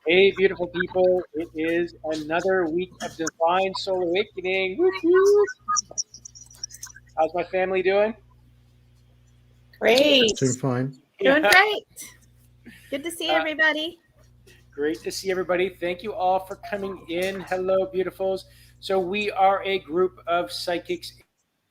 Hey, beautiful people. It is another week of divine soul awakening. Whoop, whoop. How's my family doing? Great. Doing fine. Doing Yeah. great. Good to see Uh, everybody. Great to see everybody. Thank you all for coming in. Hello, beautifuls. So, we are a group of psychics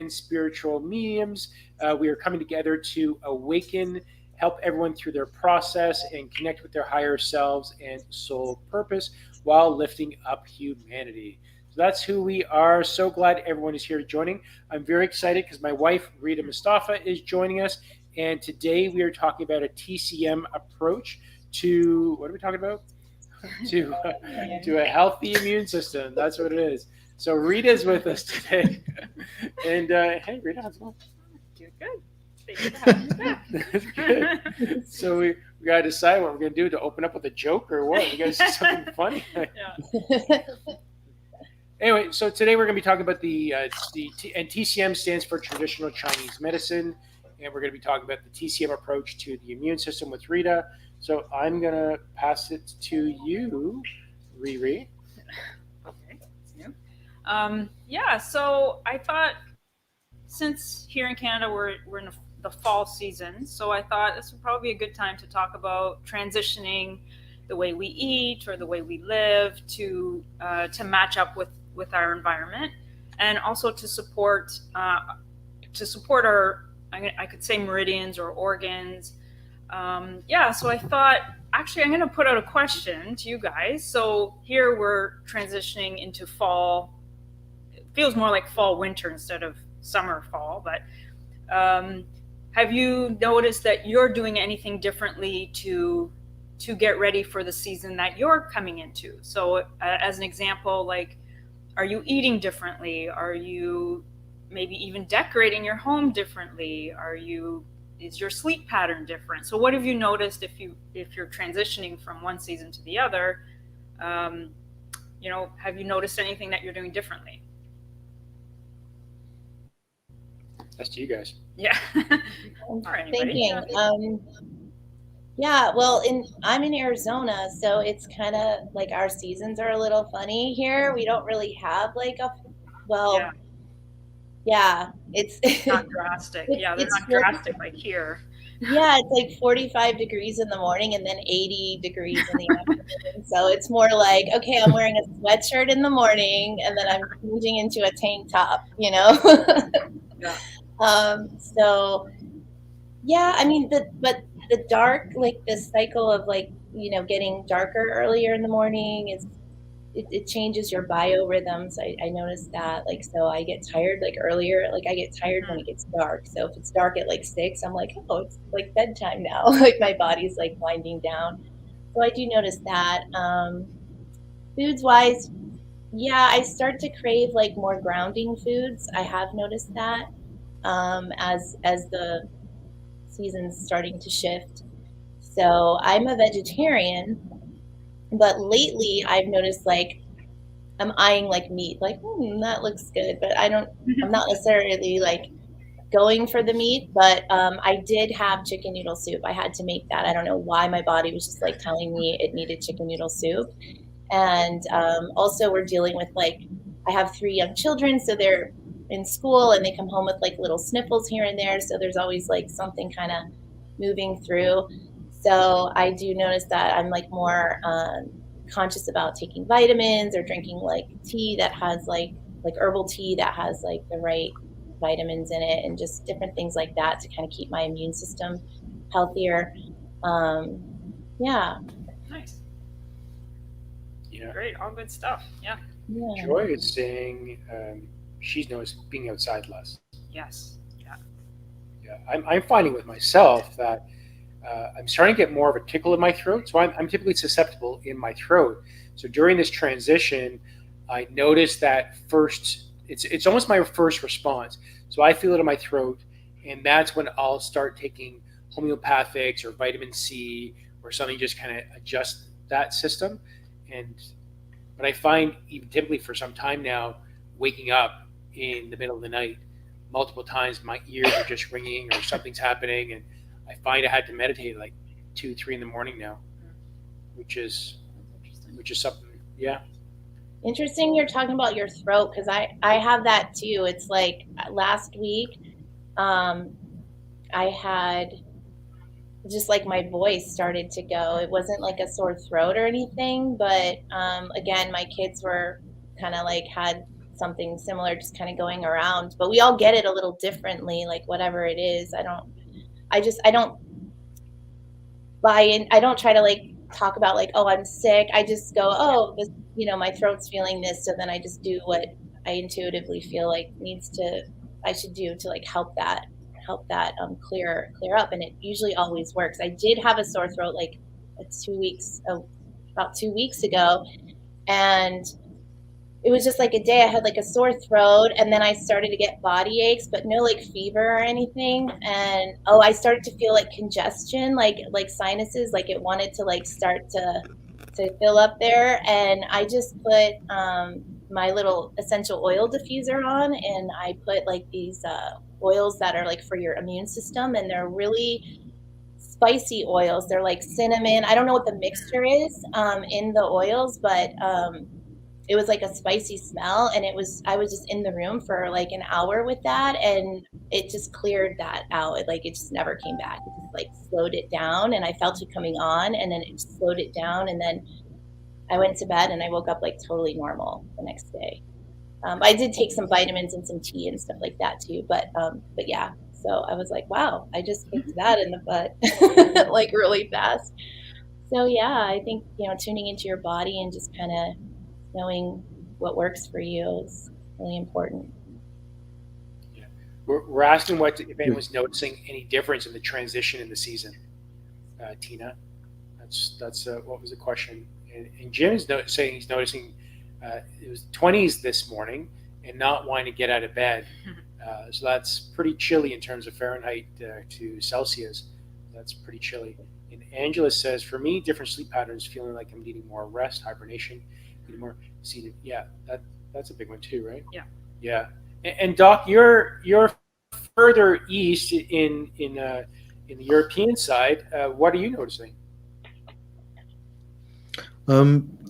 and spiritual mediums. We are coming together to awaken, help everyone through their process, and connect with their higher selves and soul purpose while lifting up humanity. So, that's who we are. So glad everyone is here joining. I'm very excited because my wife, Rita Mustafa, is joining us. And today we are talking about a TCM approach to what are we talking about? to to a healthy immune system. That's what it is. So Rita's with us today, and hey, Rita, how's it going? Good, good. Thank you for having me back. That's good. So we gotta decide what we're gonna do to open up with a joke or what. We gotta say something funny. Yeah. Anyway, so today we're going to be talking about and TCM stands for traditional Chinese medicine, and we're going to be talking about the TCM approach to the immune system with Rita. So I'm going to pass it to you, Riri. Okay. Yeah, so I thought since here in Canada we're in the fall season, so I thought this would probably be a good time to talk about transitioning the way we eat or the way we live to match up with our environment, and also to support our I could say meridians or organs. So I thought actually I'm going to put out a question to you guys. So here we're transitioning into fall. It feels more like fall winter instead of summer fall, but have you noticed that you're doing anything differently to get ready for the season that you're coming into? So as an example, like, are you eating differently? Are you maybe even decorating your home differently? Is your sleep pattern different? So what have you noticed if you're transitioning from one season to the other? Have you noticed anything that you're doing differently? That's to you guys. Yeah. I'm Or anybody. thinking. I'm in Arizona, so it's kind of like our seasons are a little funny here. We don't really have like it's Not drastic. Yeah, they're not drastic like here. Yeah, it's like 45 degrees in the morning and then 80 degrees in the afternoon. So it's more like, okay, I'm wearing a sweatshirt in the morning and then I'm changing into a tank top, Yeah. So yeah, I mean but the dark, like the cycle of like, getting darker earlier in the morning it changes your biorhythms. I noticed that, like, so I get tired like earlier, like I get tired when it gets dark. So if it's dark at like 6, I'm like, oh, it's like bedtime now. Like my body's like winding down. So I do notice that. Foods wise, yeah, I start to crave like more grounding foods. I have noticed that as the season's starting to shift. So I'm a vegetarian, but lately I've noticed like I'm eyeing like meat, like that looks good, but I'm not necessarily like going for the meat. But I did have chicken noodle soup. I had to make that. I don't know why my body was just like telling me it needed chicken noodle soup. And also we're dealing with like, I have 3 young children, so they're in school and they come home with like little sniffles here and there. So there's always like something kind of moving through. So I do notice that I'm like more conscious about taking vitamins or drinking like tea that has like herbal tea that has like the right vitamins in it, and just different things like that to kind of keep my immune system healthier. Yeah. Nice. Yeah. Great. All good stuff. Yeah. Joy is saying she's noticed being outside less. Yes. Yeah. Yeah, I'm finding with myself that I'm starting to get more of a tickle in my throat. So I'm typically susceptible in my throat. So during this transition, I noticed that first, it's almost my first response. So I feel it in my throat, and that's when I'll start taking homeopathics or vitamin C or something, just kind of adjust that system. And but I find even typically for some time now, waking up in the middle of the night multiple times, my ears are just ringing or something's happening, and I find I had to meditate like 2, 3 in the morning now, which is which is something, yeah. Interesting you're talking about your throat, because I have that too. It's like last week, I had just like my voice started to go. It wasn't like a sore throat or anything, but again, my kids were kind of like had something similar just kind of going around. But we all get it a little differently, like whatever it is. I don't buy in. I don't try to like talk about like, oh, I'm sick. I just go, oh, this, my throat's feeling this. So then I just do what I intuitively feel like I should do to like help that clear up. And it usually always works. I did have a sore throat like about 2 weeks ago. And it was just like a day I had like a sore throat, and then I started to get body aches, but no like fever or anything. And I started to feel like congestion, like sinuses, like it wanted to like start to fill up there. And I just put my little essential oil diffuser on, and I put like these oils that are like for your immune system, and they're really spicy oils. They're like cinnamon. I don't know what the mixture is in the oils, but it was like a spicy smell, and I was just in the room for like an hour with that, and it just cleared that out. It just never came back. It just like slowed it down, and I felt it coming on, and then it just slowed it down, and then I went to bed and I woke up like totally normal the next day. I did take some vitamins and some tea and stuff like that too, but yeah. So I was like, wow, I just kicked that in the butt like really fast. So yeah, I think tuning into your body and just kind of knowing what works for you is really important. Yeah. We're asking if anyone's noticing any difference in the transition in the season. Tina, that's what was the question? And Jim's saying he's noticing it was 20s this morning and not wanting to get out of bed. So that's pretty chilly in terms of Fahrenheit to Celsius. That's pretty chilly. And Angela says, for me, different sleep patterns, feeling like I'm needing more rest, hibernation, more seated. Yeah, that's a big one too, right? Yeah. And Doc, you're further east in the European side. What are you noticing?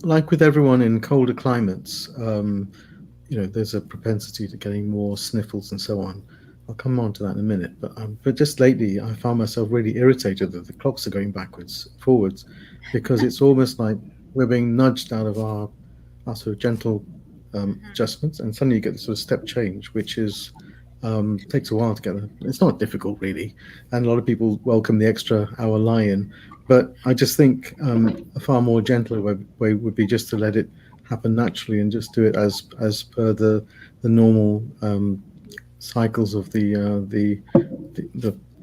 Like with everyone in colder climates, there's a propensity to getting more sniffles and so on. I'll come on to that in a minute. But just lately, I found myself really irritated that the clocks are going forwards, because it's almost like we're being nudged out of our sort of gentle adjustments, and suddenly you get this sort of step change, which is takes a while to get. It's not difficult really, and a lot of people welcome the extra hour lie-in. But I just think a far more gentler way would be just to let it happen naturally and just do it as per the normal cycles of the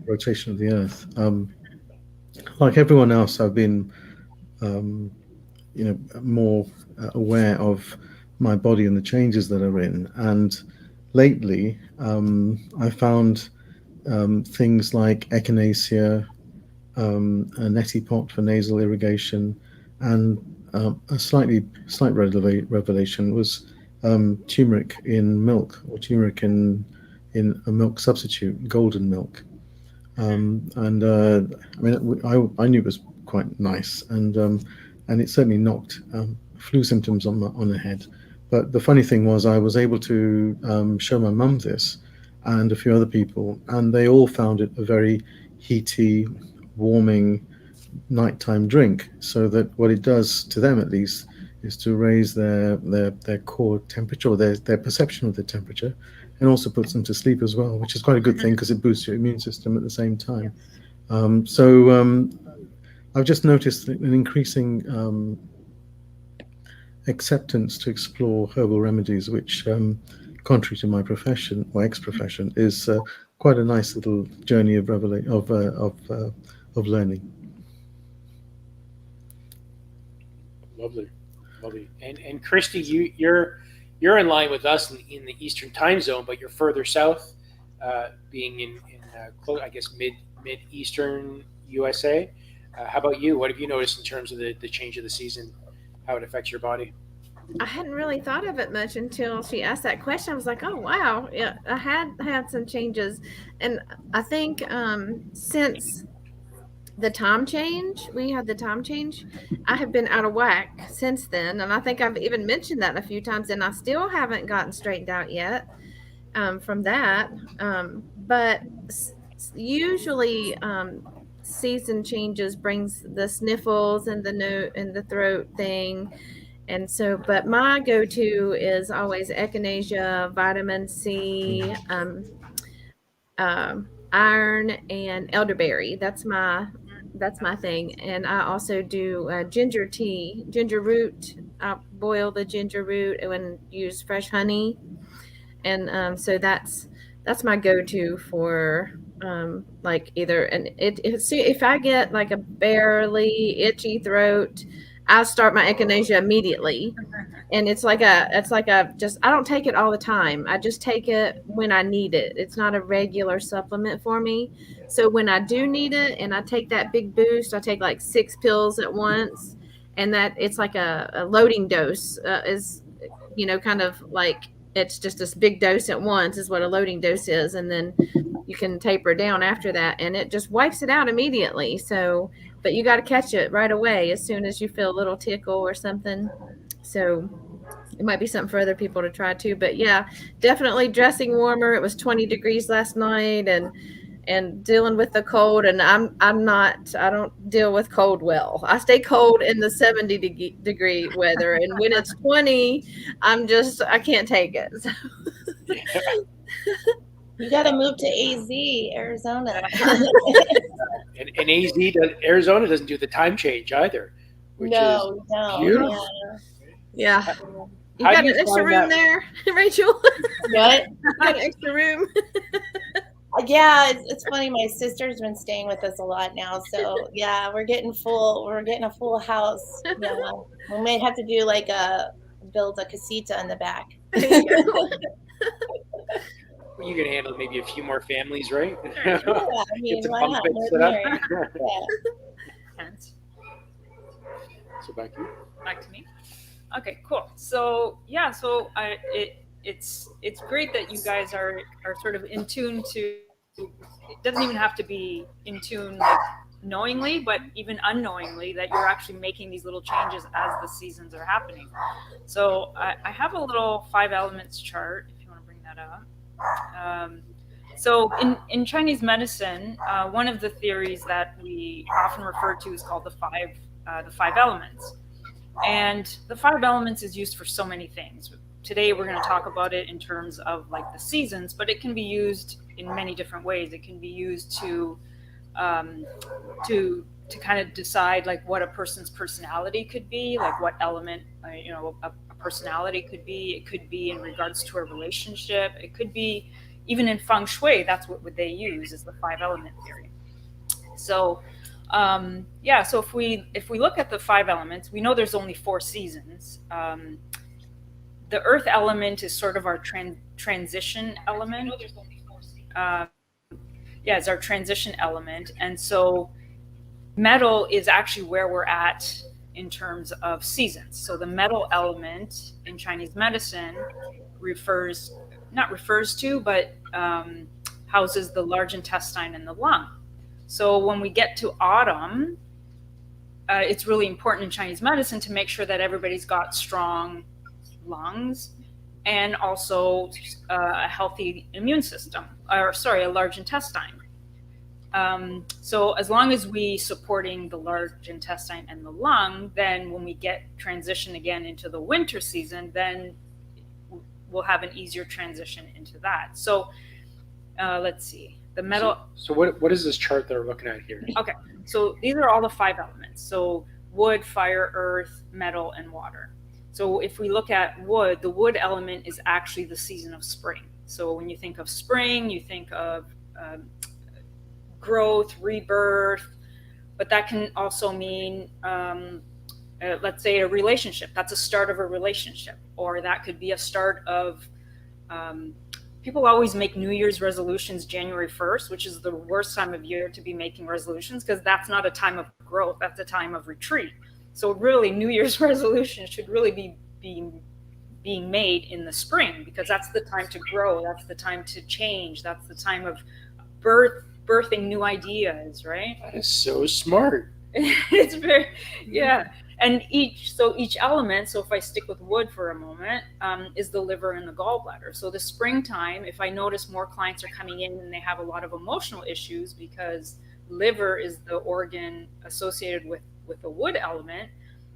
rotation of the Earth. Like everyone else, I've been more aware of my body and the changes that are in. And lately, I found things like echinacea, a neti pot for nasal irrigation, and a slight revelation was turmeric in milk, or turmeric in a milk substitute, golden milk. I knew it was quite nice, and it certainly knocked flu symptoms on the head. But the funny thing was, I was able to show my mum this and a few other people, and they all found it a very heaty, warming nighttime drink. So that what it does to them, at least, is to raise their core temperature, or their perception of the temperature, and also puts them to sleep as well, which is quite a good thing because it boosts your immune system at the same time. I've just noticed an increasing acceptance to explore herbal remedies, which, contrary to my profession or ex-profession, is quite a nice little journey of learning. Lovely. And Kristie, you're in line with us in the Eastern time zone, but you're further south, being in I guess mid-eastern USA. How about you? What have you noticed in terms of the change of the season, how it affects your body? I hadn't really thought of it much until she asked that question. I was like, oh, wow. Yeah, I had some changes. And I think since the time change. We had the time change. I have been out of whack since then, and I think I've even mentioned that a few times, and I still haven't gotten straightened out yet from that. But usually, season changes brings the sniffles and the note and the throat thing. And so, but my go-to is always echinacea, vitamin C, iron, and elderberry. That's my thing. And I also do ginger tea, ginger root. I boil the ginger root and use fresh honey. And so that's my go-to for like either, and if I get like a barely itchy throat, I start my echinacea immediately. And it's like a just, I don't take it all the time. I just take it when I need it. It's not a regular supplement for me. So when I do need it and I take that big boost, I take like 6 pills at once, and that it's like a loading dose, is, kind of like, it's just this big dose at once is what a loading dose is. And then you can taper down after that, and it just wipes it out immediately. So, but you got to catch it right away as soon as you feel a little tickle or something. So it might be something for other people to try too. But yeah, definitely dressing warmer. It was 20 degrees last night, and dealing with the cold. And I don't deal with cold well. I stay cold in the 70 degree weather, and when it's 20, I can't take it. So. You got to move to AZ, Arizona. And Arizona doesn't do the time change either, which is beautiful. Yeah. You got an extra room there, Rachel? What? You got an extra room? Yeah, it's funny. My sister's been staying with us a lot now, so yeah, we're getting full. We're getting a full house. Yeah, we might have to do build a casita in the back. You can handle maybe a few more families, right? Yeah, I mean, why not? So back to you. Back to me. Okay, cool. So yeah, it's great that you guys are sort of in tune to. It doesn't even have to be in tune like knowingly, but even unknowingly, that you're actually making these little changes as the seasons are happening. So I have a little 5 elements chart if you want to bring that up. So in Chinese medicine, one of the theories that we often refer to is called the five elements. And the 5 elements is used for so many things. Today we're going to talk about it in terms of like the seasons, but it can be used in many different ways. It can be used to kind of decide like what a person's personality could be, like what element a personality could be. It could be in regards to a relationship. It could be even in feng shui. That's what they use, is the 5 element theory. So so if we look at the 5 elements, we know there's only 4 seasons. The earth element is sort of our transition element. It's our transition element. And so metal is actually where we're at in terms of seasons. So the metal element in Chinese medicine houses the large intestine and the lung. So when we get to autumn, it's really important in Chinese medicine to make sure that everybody's got strong lungs and also a healthy immune system, a large intestine. So as long as we supporting the large intestine and the lung, then when we get transition again into the winter season, then we'll have an easier transition into that. So let's see. The metal. So what is this chart that we're looking at here? Okay, so these are all the 5 elements. So wood, fire, earth, metal, and water. So if we look at wood, the wood element is actually the season of spring. So when you think of spring, you think of growth, rebirth, but that can also mean, let's say, a relationship. That's a start of a relationship, or that could be a start of. People always make New Year's resolutions January 1st, which is the worst time of year to be making resolutions, because that's not a time of growth. That's a time of retreat. So really, New Year's resolutions should really be being made in the spring, because that's the time to grow. That's the time to change. That's the time of birth birthing new ideas, right? That is so smart. It's very, yeah. And each element, so if I stick with wood for a moment, is the liver and the gallbladder. So the springtime, if I notice more clients are coming in and they have a lot of emotional issues because liver is the organ associated with the wood element,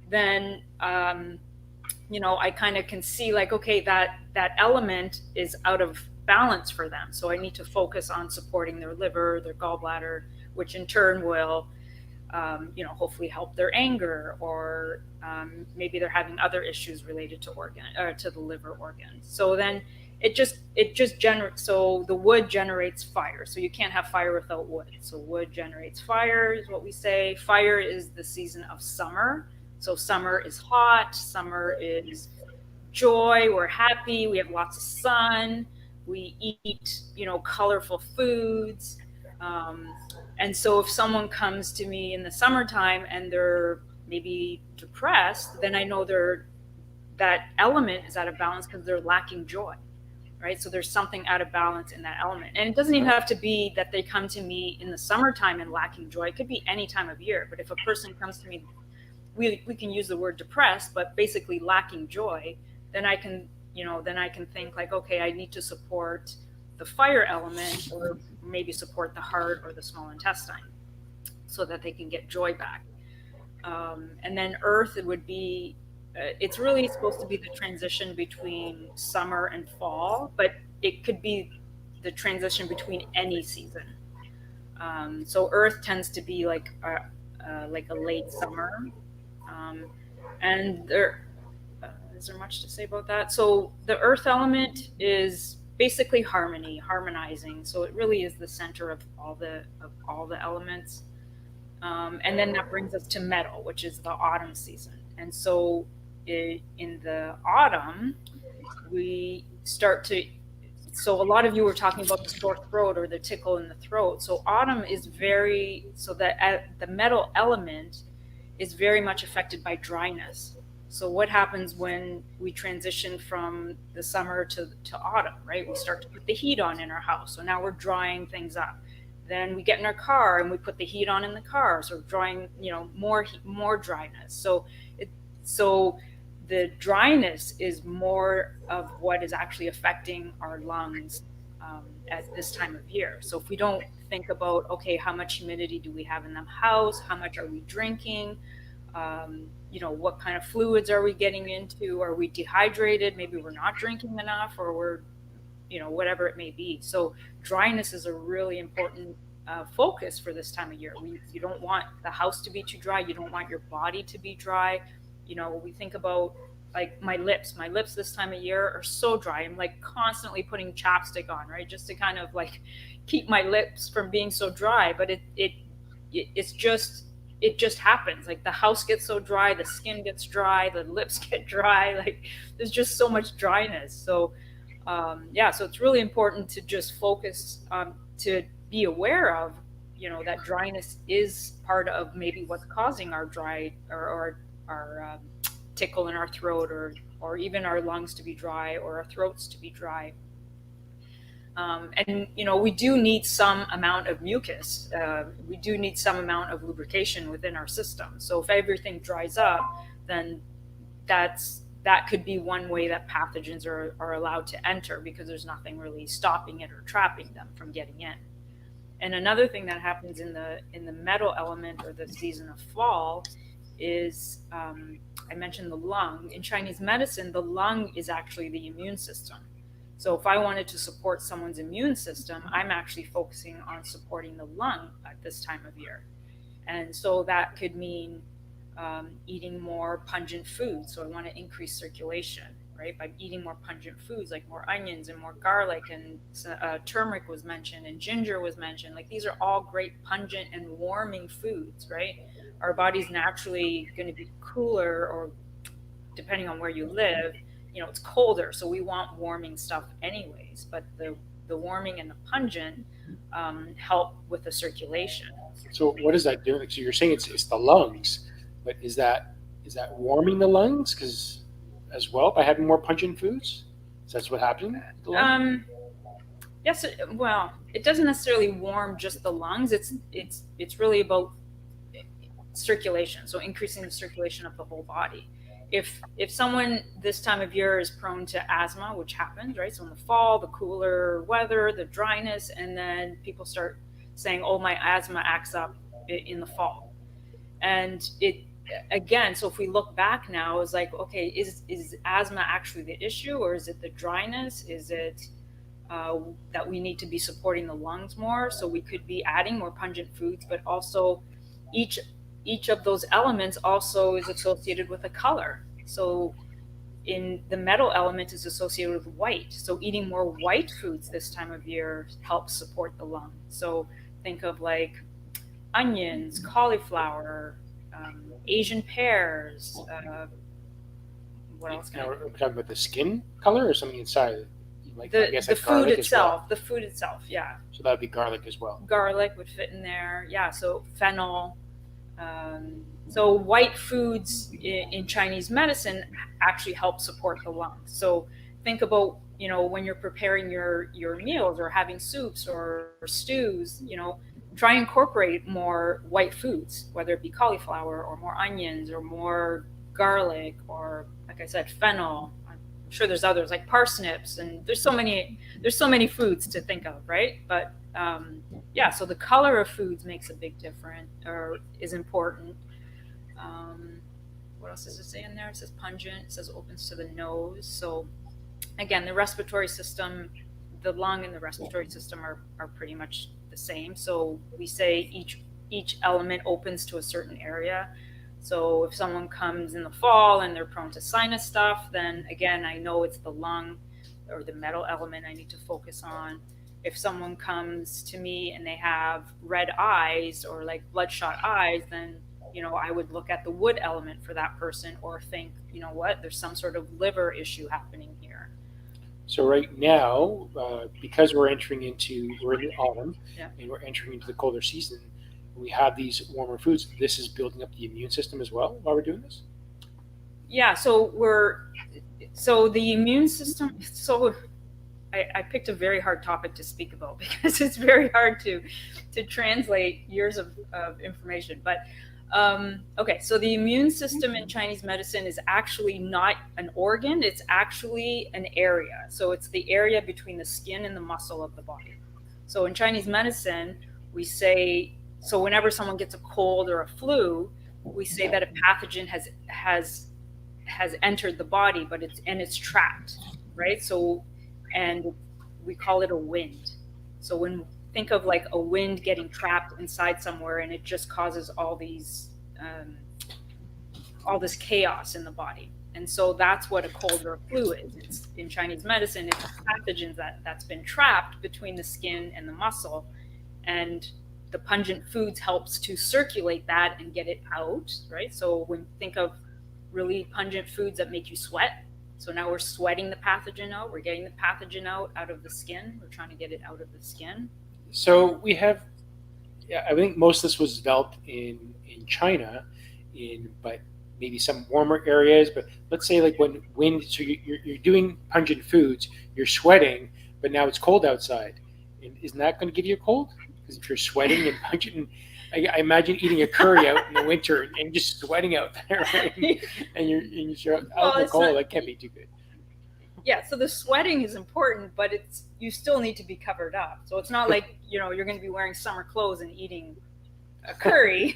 then I kind of can see like, okay, that element is out of balance for them. So I need to focus on supporting their liver, their gallbladder, which in turn will hopefully help their anger, or maybe they're having other issues related to the liver organ. So then it just generates. So the wood generates fire. So you can't have fire without wood. So wood generates fire is what we say. Fire is the season of summer. So summer is hot. Summer is joy. We're happy. We have lots of sun. We eat, colorful foods. And so if someone comes to me in the summertime and they're maybe depressed, then I know that element is out of balance because they're lacking joy, right? So there's something out of balance in that element. And it doesn't even have to be that they come to me in the summertime and lacking joy. It could be any time of year. But if a person comes to me, we can use the word depressed, but basically lacking joy, then I can think like, okay, I need to support the fire element, or maybe support the heart or the small intestine so that they can get joy back. And then earth, it would be, it's really supposed to be the transition between summer and fall, but it could be the transition between any season. So earth tends to be like a late summer. And is there much to say about that? So the earth element is basically harmonizing. So it really is the center of all the elements. And then that brings us to metal, which is the autumn season. And so in the autumn, we start to, so a lot of you were talking about the sore throat or the tickle in the throat. So autumn is the metal element is very much affected by dryness. So what happens when we transition from the summer to autumn, right? We start to put the heat on in our house. So now we're drying things up. Then we get in our car and we put the heat on in the car. So drying, more dryness. So the dryness is more of what is actually affecting our lungs at this time of year. So if we don't think about, okay, how much humidity do we have in the house? How much are we drinking? What kind of fluids are we getting into? Are we dehydrated? Maybe we're not drinking enough, or we're, whatever it may be. So dryness is a really important focus for this time of year. You don't want the house to be too dry. You don't want your body to be dry. We think about like my lips this time of year are so dry. I'm like constantly putting chapstick on, right? Just to kind of like keep my lips from being so dry. But it just happens. Like the house gets so dry, the skin gets dry, the lips get dry. Like there's just so much dryness. So so it's really important to just focus to be aware of, that dryness is part of maybe what's causing our dry or our tickle in our throat, or even our lungs to be dry, or our throats to be dry. And we do need some amount of mucus. We do need some amount of lubrication within our system. So if everything dries up, then that could be one way that pathogens are allowed to enter, because there's nothing really stopping it or trapping them from getting in. And another thing that happens in the metal element, or the season of fall, is I mentioned the lung. In Chinese medicine, the lung is actually the immune system. So if I wanted to support someone's immune system, I'm actually focusing on supporting the lung at this time of year. And so that could mean eating more pungent foods. So I want to increase circulation, right? By eating more pungent foods, like more onions and more garlic, and turmeric was mentioned, and ginger was mentioned. Like these are all great pungent and warming foods, right? Our body's naturally going to be cooler, or depending on where you live, it's colder, so we want warming stuff anyways, but the warming and the pungent help with the circulation. So what does that do? So you're saying it's the lungs, but is that warming the lungs as well by having more pungent foods? Is that what happens? Yes, well, it doesn't necessarily warm just the lungs. It's really about circulation, so increasing the circulation of the whole body. If someone this time of year is prone to asthma, which happens, right? So in the fall, the cooler weather, the dryness, and then people start saying, "Oh, my asthma acts up in the fall," and it again. So if we look back now, it's like, okay, is asthma actually the issue, or is it the dryness? Is it that we need to be supporting the lungs more? So we could be adding more pungent foods, but also each of those elements also is associated with a color. So in the metal element is associated with white. So eating more white foods this time of year helps support the lung. So think of like onions, cauliflower, Asian pears. What else? Now we're talking about the skin color or something inside. Like, I guess the like food garlic itself. as well. The food itself, yeah. So that would be garlic as well. Garlic would fit in there, yeah. So fennel. So white foods in Chinese medicine actually help support the lungs. So think about, when you're preparing your meals or having soups or stews, try and incorporate more white foods, whether it be cauliflower or more onions or more garlic or, like I said, fennel. I'm sure there's others like parsnips, and there's so many foods to think of, right? But yeah, so the color of foods makes a big difference, or is important. What else does it say in there? It says pungent. It says opens to the nose. So again, the respiratory system, the lung and the respiratory system are pretty much the same. So we say each element opens to a certain area. So if someone comes in the fall and they're prone to sinus stuff, then again, I know it's the lung or the metal element I need to focus on. If someone comes to me and they have red eyes or like bloodshot eyes, then I would look at the wood element for that person, or think, there's some sort of liver issue happening here. So right now, because we're in the autumn, Yeah. and we're entering into the colder season, we have these warmer foods. This is building up the immune system as well while we're doing this. Yeah. So the immune system. So I picked a very hard topic to speak about because it's very hard to translate years of information. But okay, so the immune system in Chinese medicine is actually not an organ, it's actually an area. So it's the area between the skin and the muscle of the body. So in Chinese medicine, we say, so whenever someone gets a cold or a flu, we say that a pathogen has entered the body, but it's trapped, right? So, and we call it a wind. So think of like a wind getting trapped inside somewhere, and it just causes all this chaos in the body. And so that's what a cold or a flu is. It's in Chinese medicine, it's pathogens that's been trapped between the skin and the muscle, and the pungent foods helps to circulate that and get it out, right? So when think of really pungent foods that make you sweat. So now we're sweating the pathogen out. We're getting the pathogen out of the skin. We're trying to get it out of the skin. So we have, I think most of this was developed in China, but maybe some warmer areas. But let's say like when wind, so you're doing pungent foods, you're sweating, but now it's cold outside. And isn't that going to give you a cold? Because if you're sweating and pungent, I imagine eating a curry out in the winter and just sweating out there, right? and you're out in the cold. That can't be too good. Yeah, so the sweating is important, but you still need to be covered up. So it's not like you're going to be wearing summer clothes and eating a curry.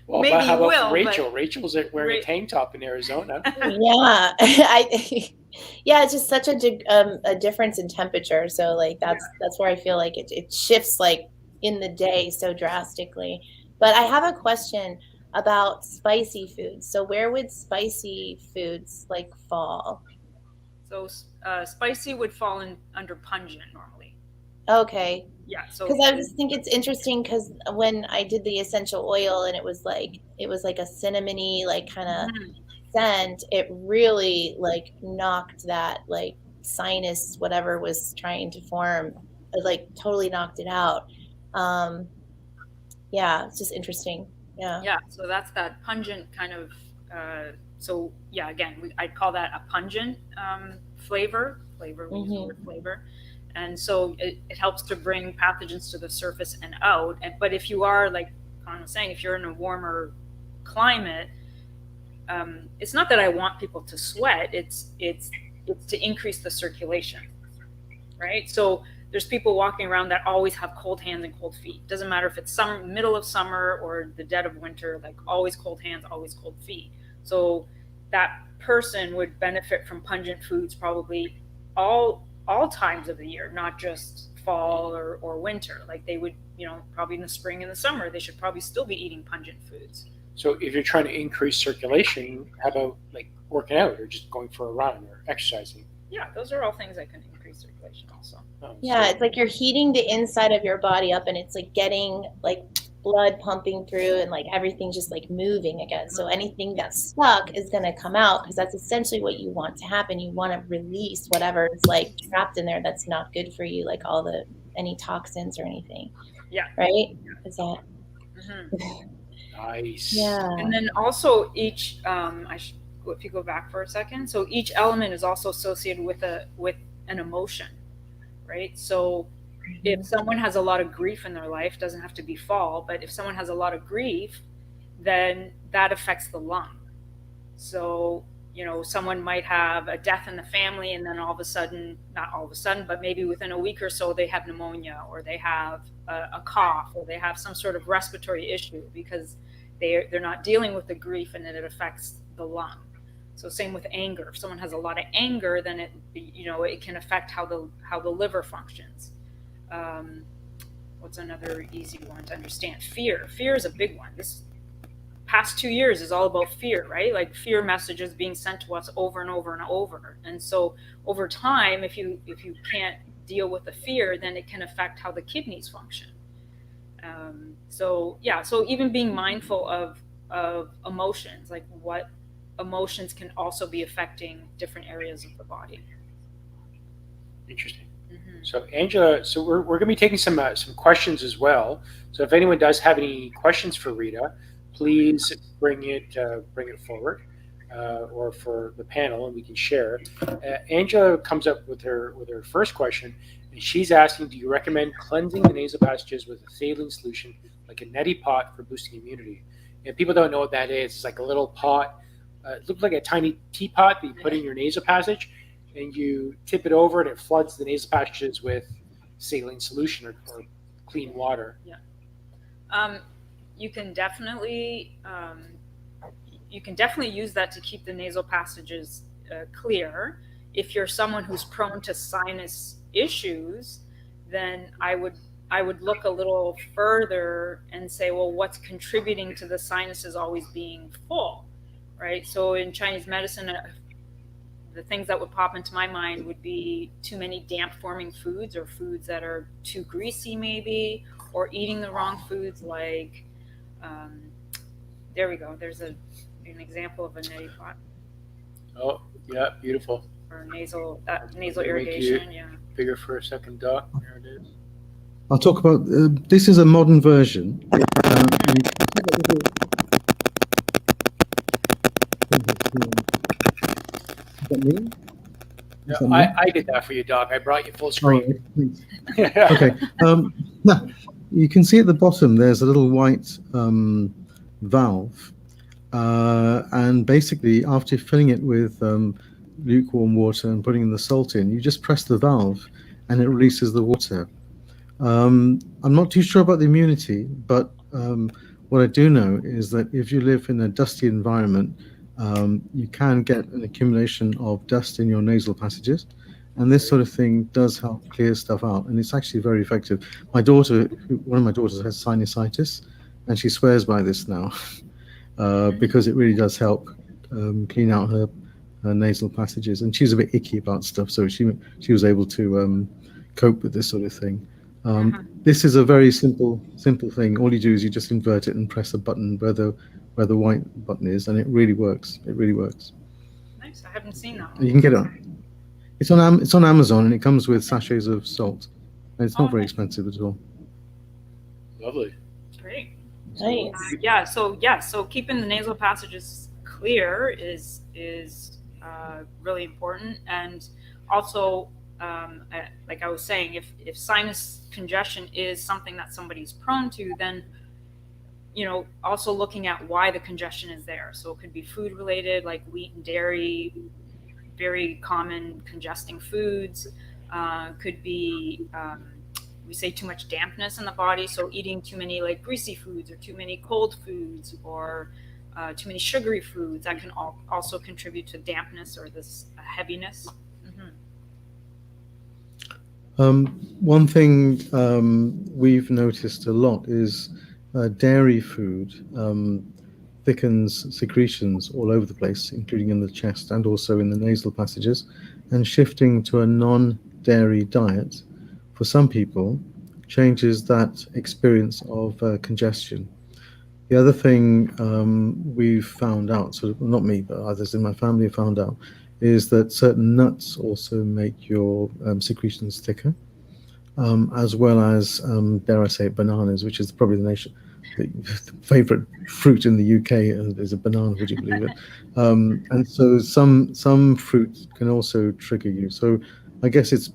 Well, maybe but how about will, Rachel? Rachel's wearing a tank top in Arizona. Yeah, yeah, it's just such a difference in temperature. So like that's where I feel like it shifts like in the day so drastically. But I have a question about spicy foods. So where would spicy foods like fall? So spicy would fall under pungent normally. Okay. Yeah. So because I just think it's interesting because when I did the essential oil and it was like a cinnamony like kind of scent, it really like knocked that like sinus whatever was trying to form, it like totally knocked it out. Yeah, it's just interesting. Yeah, so that's that pungent kind of so yeah, again, I'd call that a pungent flavor. We use the word flavor. And so it helps to bring pathogens to the surface and out. But if you are, like Con was saying, if you're in a warmer climate, it's not that I want people to sweat. It's to increase the circulation, right? So there's people walking around that always have cold hands and cold feet. Doesn't matter if it's summer, middle of summer, or the dead of winter, like always cold hands, always cold feet. So that person would benefit from pungent foods probably all times of the year, not just fall or winter. Like they would, probably in the spring and the summer, they should probably still be eating pungent foods. So if you're trying to increase circulation, how about like working out or just going for a run or exercising? Yeah, those are all things that can increase circulation also. Yeah, it's like you're heating the inside of your body up, and it's like getting like blood pumping through, and like everything's just like moving again. So anything that's stuck is going to come out, because that's essentially what you want to happen. You want to release whatever is like trapped in there that's not good for you, like any toxins or anything. Yeah. Right? Is that? Mm-hmm. Nice. Yeah. And then also each, if you go back for a second, so each element is also associated with an emotion, right? So if someone has a lot of grief in their life, doesn't have to be fall, but if someone has a lot of grief, then that affects the lung. So, someone might have a death in the family, and then all of a sudden, not all of a sudden, but maybe within a week or so, they have pneumonia, or they have a cough, or they have some sort of respiratory issue because they're not dealing with the grief, and then it affects the lung. So same with anger. If someone has a lot of anger, then it can affect how the liver functions. What's another easy one to understand? Fear. Fear is a big one. This past 2 years is all about fear, right? Like fear messages being sent to us over and over and over. And so over time, if you can't deal with the fear, then it can affect how the kidneys function. So even being mindful of emotions, like what emotions can also be affecting different areas of the body. Interesting. Mm-hmm. So Angela, we're going to be taking some questions as well. So if anyone does have any questions for Rita, please bring it forward, or for the panel, and we can share. Angela comes up with her first question, and she's asking, do you recommend cleansing the nasal passages with a saline solution, like a neti pot, for boosting immunity? And people don't know what that is. It's like a little pot. It looks like a tiny teapot that you put in your nasal passage, and you tip it over, and it floods the nasal passages with saline solution or clean water. Yeah. You can definitely use that to keep the nasal passages clear. If you're someone who's prone to sinus issues, then I would look a little further and say, well, what's contributing to the sinuses always being full, right? So in Chinese medicine, the things that would pop into my mind would be too many damp forming foods, or foods that are too greasy maybe, or eating the wrong foods, like there we go. There's an example of a neti pot. Oh, yeah, beautiful. Or nasal irrigation, yeah. Bigger for a second, Doc. There it is. I'll talk about this is a modern version. Is that me? Yeah, I did that for you, Doc. I brought you full screen. Oh, okay. Now, you can see at the bottom there's a little white valve, and basically after filling it with lukewarm water and putting the salt in, you just press the valve and it releases the water. I'm not too sure about the immunity, but what I do know is that if you live in a dusty environment, you can get an accumulation of dust in your nasal passages, and this sort of thing does help clear stuff out, and it's actually very effective. One of my daughters has sinusitis, and she swears by this now because it really does help clean out her nasal passages, and she's a bit icky about stuff, so she was able to cope with this sort of thing. This is a very simple thing. All you do is you just invert it and press a button where the white button is, and it really works. It really works. Nice. I haven't seen that one. You can get it. It's on Amazon, and it comes with sachets of salt. And it's not very expensive at all. Lovely. Great. Nice. So keeping the nasal passages clear is really important, and also like I was saying, if sinus congestion is something that somebody's prone to, then also looking at why the congestion is there. So it could be food related, like wheat and dairy, very common congesting foods. Could be we say too much dampness in the body, so eating too many like greasy foods or too many cold foods or too many sugary foods, that can also contribute to dampness or this heaviness. One thing we've noticed a lot is dairy food thickens secretions all over the place, including in the chest and also in the nasal passages. And shifting to a non-dairy diet, for some people, changes that experience of congestion. The other thing we've found out, sort of not me, but others in my family have found out, is that certain nuts also make your secretions thicker, as well as, dare I say, bananas, which is probably the favorite fruit in the UK is a banana, would you believe it? And so some fruits can also trigger you. So I guess it's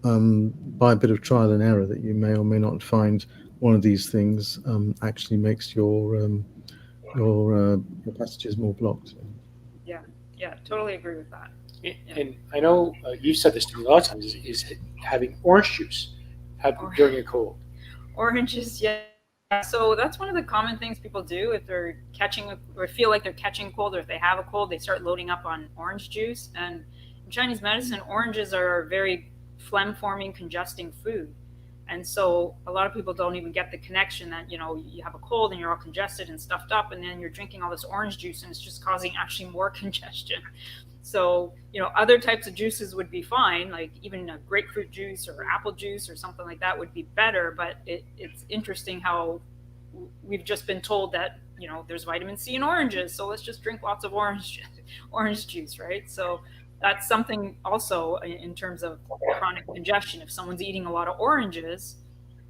by a bit of trial and error that you may or may not find one of these things actually makes your passages more blocked. Yeah, totally agree with that. And I know you've said this to me a lot of times, is having orange juice during a cold. Oranges, yeah. So that's one of the common things people do if they're catching or feel like they're catching a cold, or if they have a cold, they start loading up on orange juice. And in Chinese medicine, oranges are very phlegm-forming, congesting food. And so a lot of people don't even get the connection that, you have a cold and you're all congested and stuffed up, and then you're drinking all this orange juice and it's just causing actually more congestion. So, other types of juices would be fine, like even a grapefruit juice or apple juice or something like that would be better. But it's interesting how we've just been told that, there's vitamin C in oranges, so let's just drink lots of orange juice, right? So that's something also in terms of chronic congestion. If someone's eating a lot of oranges,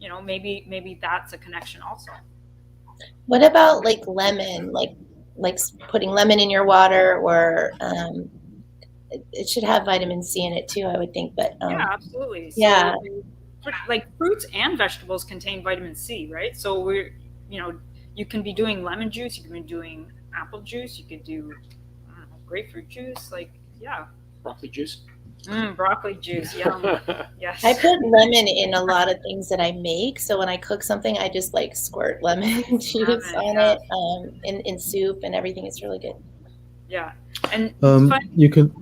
maybe that's a connection also. What about like lemon, like putting lemon in your water, or it should have vitamin C in it too, I would think. But yeah, absolutely. So, yeah, like fruits and vegetables contain vitamin C, right? So you can be doing lemon juice, you can be doing apple juice, you could do grapefruit juice, Broccoli juice. Broccoli juice, yum. Yes. I put lemon in a lot of things that I make. So when I cook something, I just like squirt lemon juice on it in soup and everything. It's really good. Yeah, and you can.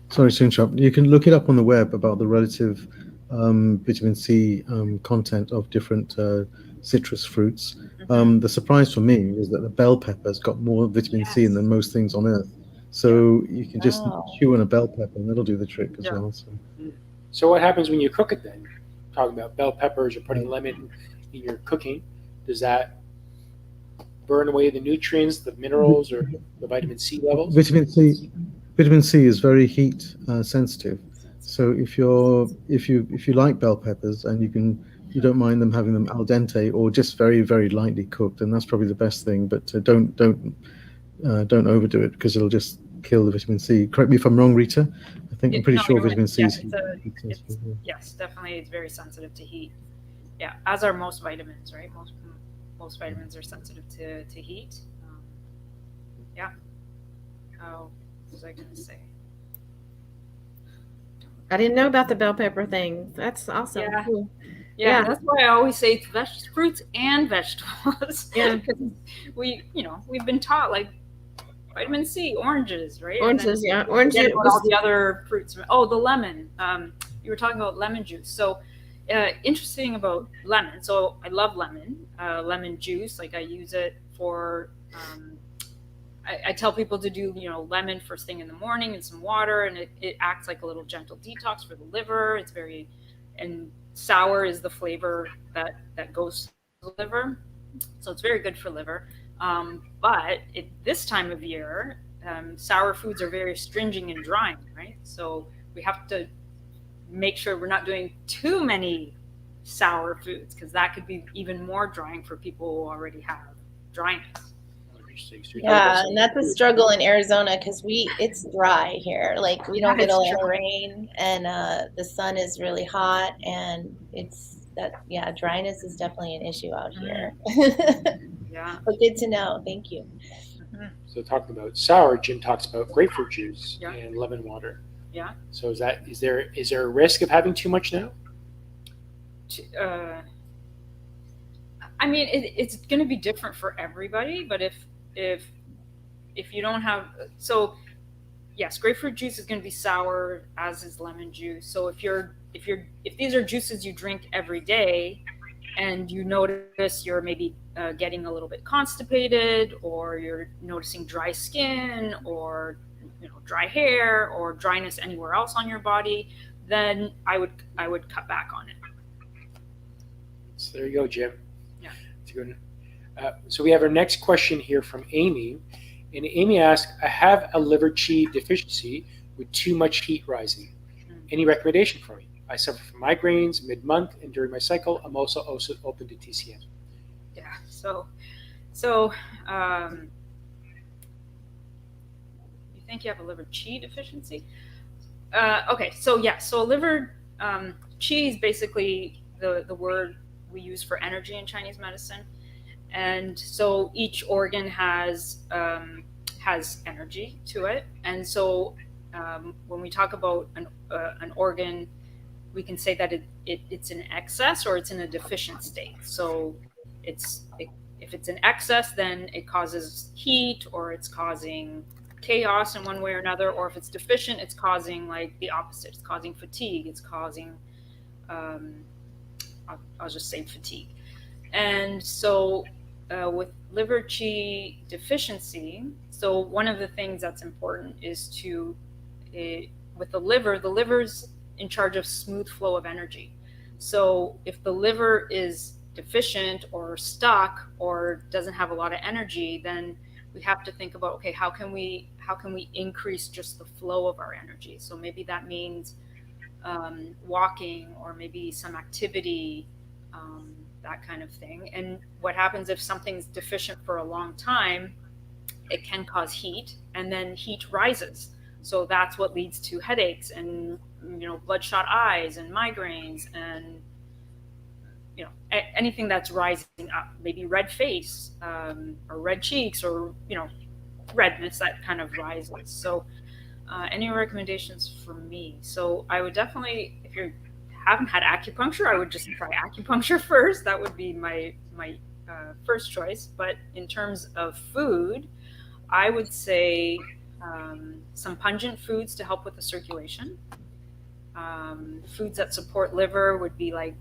Sorry to interrupt. You can look it up on the web about the relative vitamin C content of different citrus fruits. The surprise for me was that the bell pepper's got more vitamin C in than most things on earth. So you can just chew on a bell pepper and that'll do the trick as well. So what happens when you cook it then? Talking about bell peppers or putting lemon in your cooking, does that burn away the nutrients, the minerals, or the vitamin C levels? Vitamin C is very heat sensitive. So if you like bell peppers and you don't mind them having them al dente or just very, very lightly cooked, then that's probably the best thing. But don't overdo it, because it'll just kill the vitamin C. Correct me if I'm wrong, Rita. I'm pretty sure vitamin C is heat sensitive. Yes, definitely, it's very sensitive to heat. Yeah, as are most vitamins, right? Most vitamins are sensitive to heat. Yeah. What was I going to say? I didn't know about the bell pepper thing. That's awesome. Yeah. Cool. Yeah, that's why I always say it's fruits and vegetables. Yeah, because we've been taught like vitamin C, oranges, right? Oranges, oranges. All the other fruits. Oh, the lemon. You were talking about lemon juice. So, interesting about lemon. So I love lemon. Lemon juice. Like I use it for. I tell people to do lemon first thing in the morning in some water, and it acts like a little gentle detox for the liver. It's very sour is the flavor that goes to the liver, so it's very good for liver. But this time of year, sour foods are very astringent and drying, right? So we have to make sure we're not doing too many sour foods, because that could be even more drying for people who already have dryness. Interesting. So you're talking about Yeah, and that's a struggle in Arizona because it's dry here. Like we don't get a lot of rain, and the sun is really hot, and dryness is definitely an issue out here. Yeah. But good to know. Thank you. So talking about sour, Jim talks about grapefruit juice Yeah. and lemon water. Yeah. So is there a risk of having too much now? I mean, it's going to be different for everybody, but if you don't have, so yes, grapefruit juice is going to be sour, as is lemon juice. So if these are juices you drink every day, and you notice you're maybe getting a little bit constipated, or you're noticing dry skin, or dry hair, or dryness anywhere else on your body, then I would cut back on it. So there you go, Jim. Yeah. That's a good one. So we have our next question here from Amy, and Amy asks, "I have a liver Qi deficiency with too much heat rising. Any recommendation for me? I suffer from migraines mid-month and during my cycle. I'm also open to TCM." Yeah. So you think you have a liver Qi deficiency? Okay. So yeah. So liver Qi is basically the word we use for energy in Chinese medicine, and so each organ has energy to it, and so when we talk about an organ, we can say that it's in excess or it's in a deficient state. So if it's in excess, then it causes heat, or it's causing chaos in one way or another, or if it's deficient, it's causing like the opposite. It's causing fatigue. It's causing I'll just say fatigue. And so with liver Qi deficiency, so one of the things that's important is with the liver's in charge of smooth flow of energy. So if the liver is deficient or stuck or doesn't have a lot of energy, then we have to think about, okay, how can we increase just the flow of our energy? So maybe that means walking, or maybe some activity, that kind of thing. And what happens if something's deficient for a long time, it can cause heat, and then heat rises. So that's what leads to headaches and bloodshot eyes and migraines, and anything that's rising up, maybe red face, or red cheeks, or redness that kind of rises. So any recommendations for me? So I would definitely, if you haven't had acupuncture, I would just try acupuncture first. That would be my first choice. But in terms of food, I would say some pungent foods to help with the circulation. Foods that support liver would be like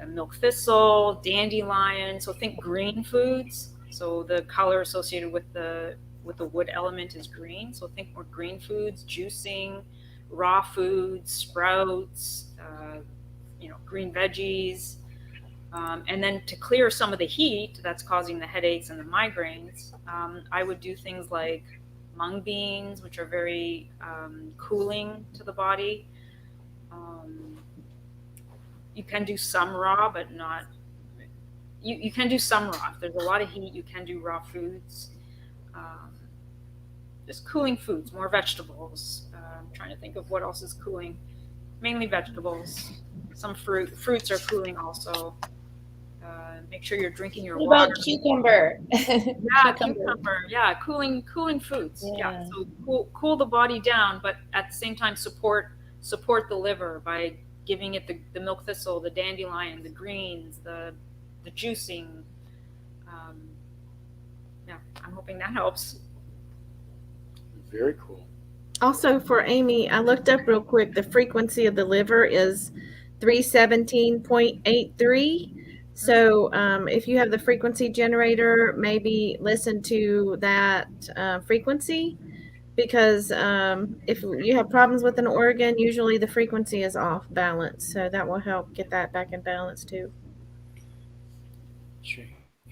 milk thistle, dandelion. So think green foods. So the color associated with the wood element is green. So think more green foods, juicing, raw foods, sprouts, green veggies. And then to clear some of the heat that's causing the headaches and the migraines, I would do things like mung beans, which are very cooling to the body. You can do some raw, but not. You can do some raw. If there's a lot of heat, you can do raw foods. Just cooling foods, more vegetables. I'm trying to think of what else is cooling. Mainly vegetables. Some fruits are cooling also. Make sure you're drinking your water. What about cucumber? Yeah, cucumber. Yeah, cooling foods. Yeah. So cool the body down, but at the same time support the liver by giving it the milk thistle, the dandelion, the greens, the juicing. Yeah, I'm hoping that helps. Very cool. Also for Amy, I looked up real quick. The frequency of the liver is 317.83. So if you have the frequency generator, maybe listen to that frequency, because if you have problems with an organ, usually the frequency is off balance. So that will help get that back in balance too. Sure.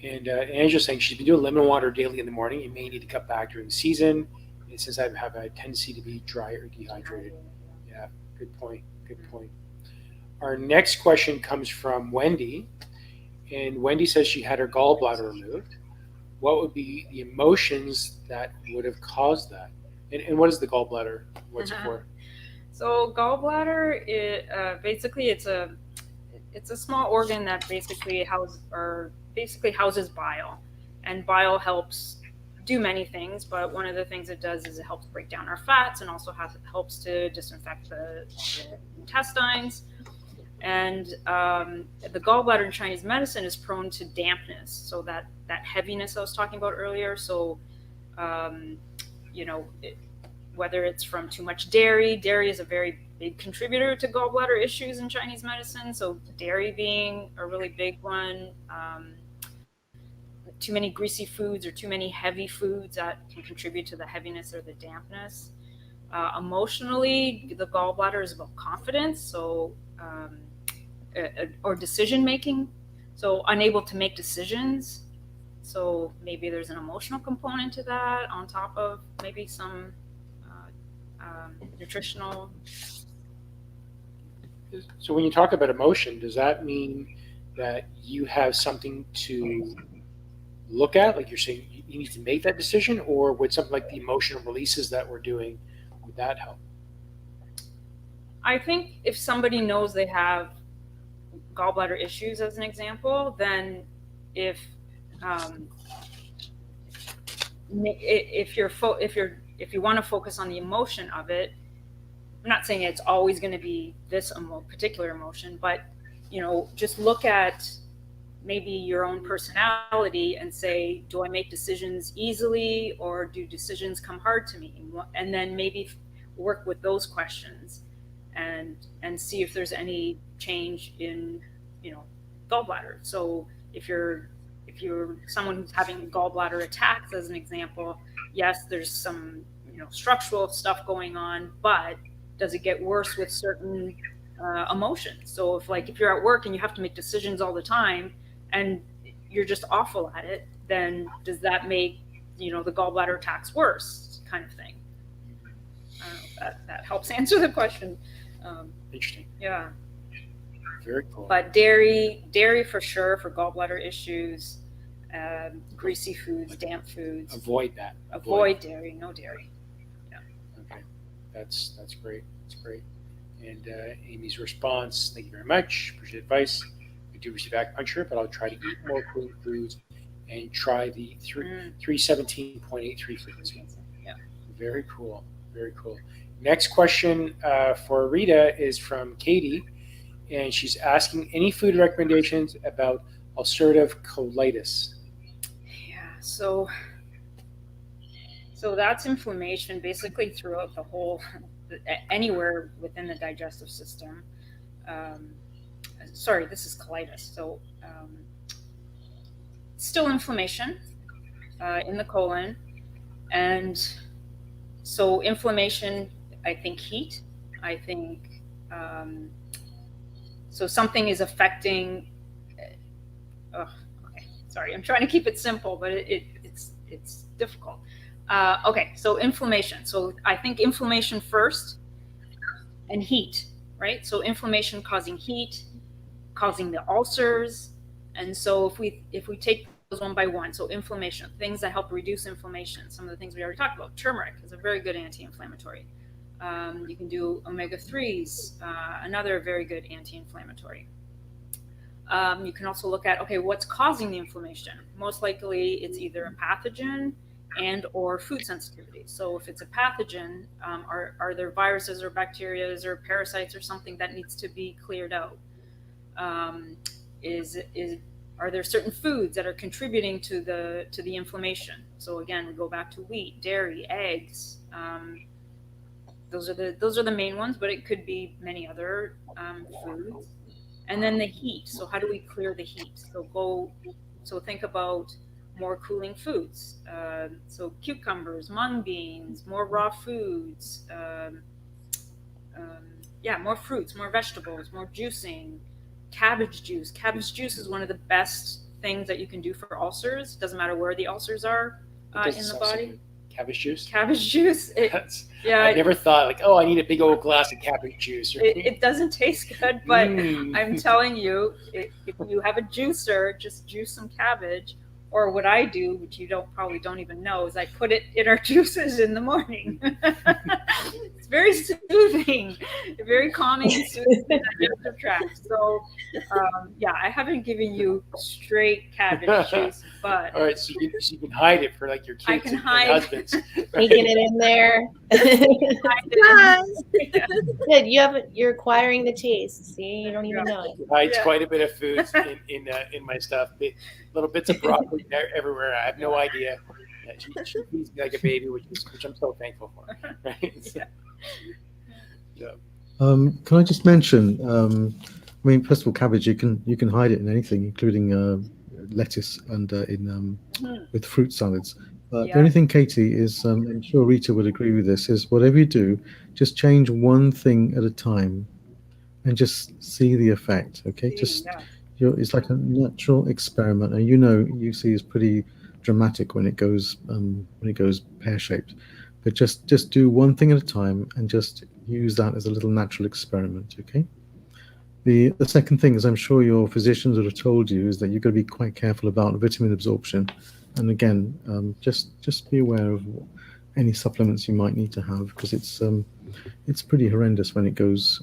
And Angela's saying she's been doing lemon water daily in the morning. You may need to cut back during the season. And since I have a tendency to be dry or dehydrated. Yeah, good point. Good point. Our next question comes from Wendy. And Wendy says she had her gallbladder removed. what would be the emotions that would have caused that? And what is the gallbladder? What's it for? So gallbladder, basically it's a small organ that basically houses bile, and bile helps do many things. But one of the things it does is it helps break down our fats, and also helps to disinfect the intestines. And the gallbladder in Chinese medicine is prone to dampness, so that heaviness I was talking about earlier. So, whether it's from too much dairy is a very big contributor to gallbladder issues in Chinese medicine. So dairy being a really big one. Too many greasy foods or too many heavy foods that can contribute to the heaviness or the dampness. Emotionally, the gallbladder is about confidence, so or decision making. So unable to make decisions. So maybe there's an emotional component to that on top of maybe some nutritional. So when you talk about emotion, does that mean that you have something to look at? Like you're saying you need to make that decision, or would something like the emotional releases that we're doing, would that help? I think if somebody knows they have gallbladder issues, as an example, then if you want to focus on the emotion of it, I'm not saying it's always going to be this particular emotion, but just look at maybe your own personality and say, do I make decisions easily, or do decisions come hard to me? And then maybe work with those questions and see if there's any change in gallbladder. So if you're someone who's having gallbladder attacks, as an example, yes, there's some structural stuff going on, but does it get worse with certain emotions? So if you're at work and you have to make decisions all the time and you're just awful at it, then does that make the gallbladder attacks worse, kind of thing? I don't know if that helps answer the question. Interesting. Yeah. Very cool. But dairy for sure for gallbladder issues. Greasy foods, damp foods. Avoid that. Avoid dairy. No dairy. Yeah. Okay, that's great. That's great. And Amy's response: thank you very much. Appreciate the advice. I do receive acupuncture, but I'll try to eat more cooling foods and try the 317.83 frequency. Yeah. Very cool. Very cool. Next question for Rita is from Katie, and she's asking any food recommendations about ulcerative colitis. Yeah. So that's inflammation basically throughout the whole, anywhere within the digestive system. Sorry, this is colitis. So still inflammation in the colon, and so inflammation, I think heat, I think so something is affecting. Okay, sorry, I'm trying to keep it simple, but it's difficult. Okay, so inflammation. So I think inflammation first, and heat, right? So inflammation causing heat, causing the ulcers, and so if we take those one by one, so inflammation, things that help reduce inflammation. Some of the things we already talked about. Turmeric is a very good anti-inflammatory. You can do omega-3s, another very good anti-inflammatory. You can also look at, okay, what's causing the inflammation? Most likely it's either a pathogen and or food sensitivity. So if it's a pathogen, are there viruses or bacteria or parasites or something that needs to be cleared out? Are there certain foods that are contributing to the inflammation? So again, we go back to wheat, dairy, eggs. Those are the main ones, but it could be many other foods. And then the heat. So how do we clear the heat? So think about more cooling foods. So cucumbers, mung beans, more raw foods. More fruits, more vegetables, more juicing. Cabbage juice. Cabbage juice is one of the best things that you can do for ulcers. Doesn't matter where the ulcers are in the body. Cabbage juice? Cabbage juice. I never thought I need a big old glass of cabbage juice. It doesn't taste good, but I'm telling you, if you have a juicer, just juice some cabbage, Or what I do, which you probably don't even know, is I put it in our juices in the morning. It's very soothing, very calming and soothing the digestive tract. So, yeah, I haven't given you straight cabbage juice, but All right, so you can hide it for like your I kids can and hide. husbands. Sneaking it in there. Yeah. Good. You're acquiring the taste. See, you don't even know it. He hides Yeah. quite a bit of foods in my stuff. Little bits of broccoli everywhere. I have no idea. Yeah, she feeds me like a baby, which I'm so thankful for. Right? Yeah. So, Can I just mention? I mean, first of all, cabbage you can hide it in anything, including lettuce and with fruit salads. The Yeah. only thing, Katie, is I'm sure Rita would agree with this, is whatever you do, just change one thing at a time, and just see the effect. Okay, just Yeah. it's like a natural experiment, and UC is pretty dramatic when it goes pear shaped, but just do one thing at a time and just use that as a little natural experiment. Okay. The second thing, as I'm sure your physicians would have told you, is that you've got to be quite careful about vitamin absorption, and again, just be aware of any supplements you might need to have, because it's pretty horrendous when it goes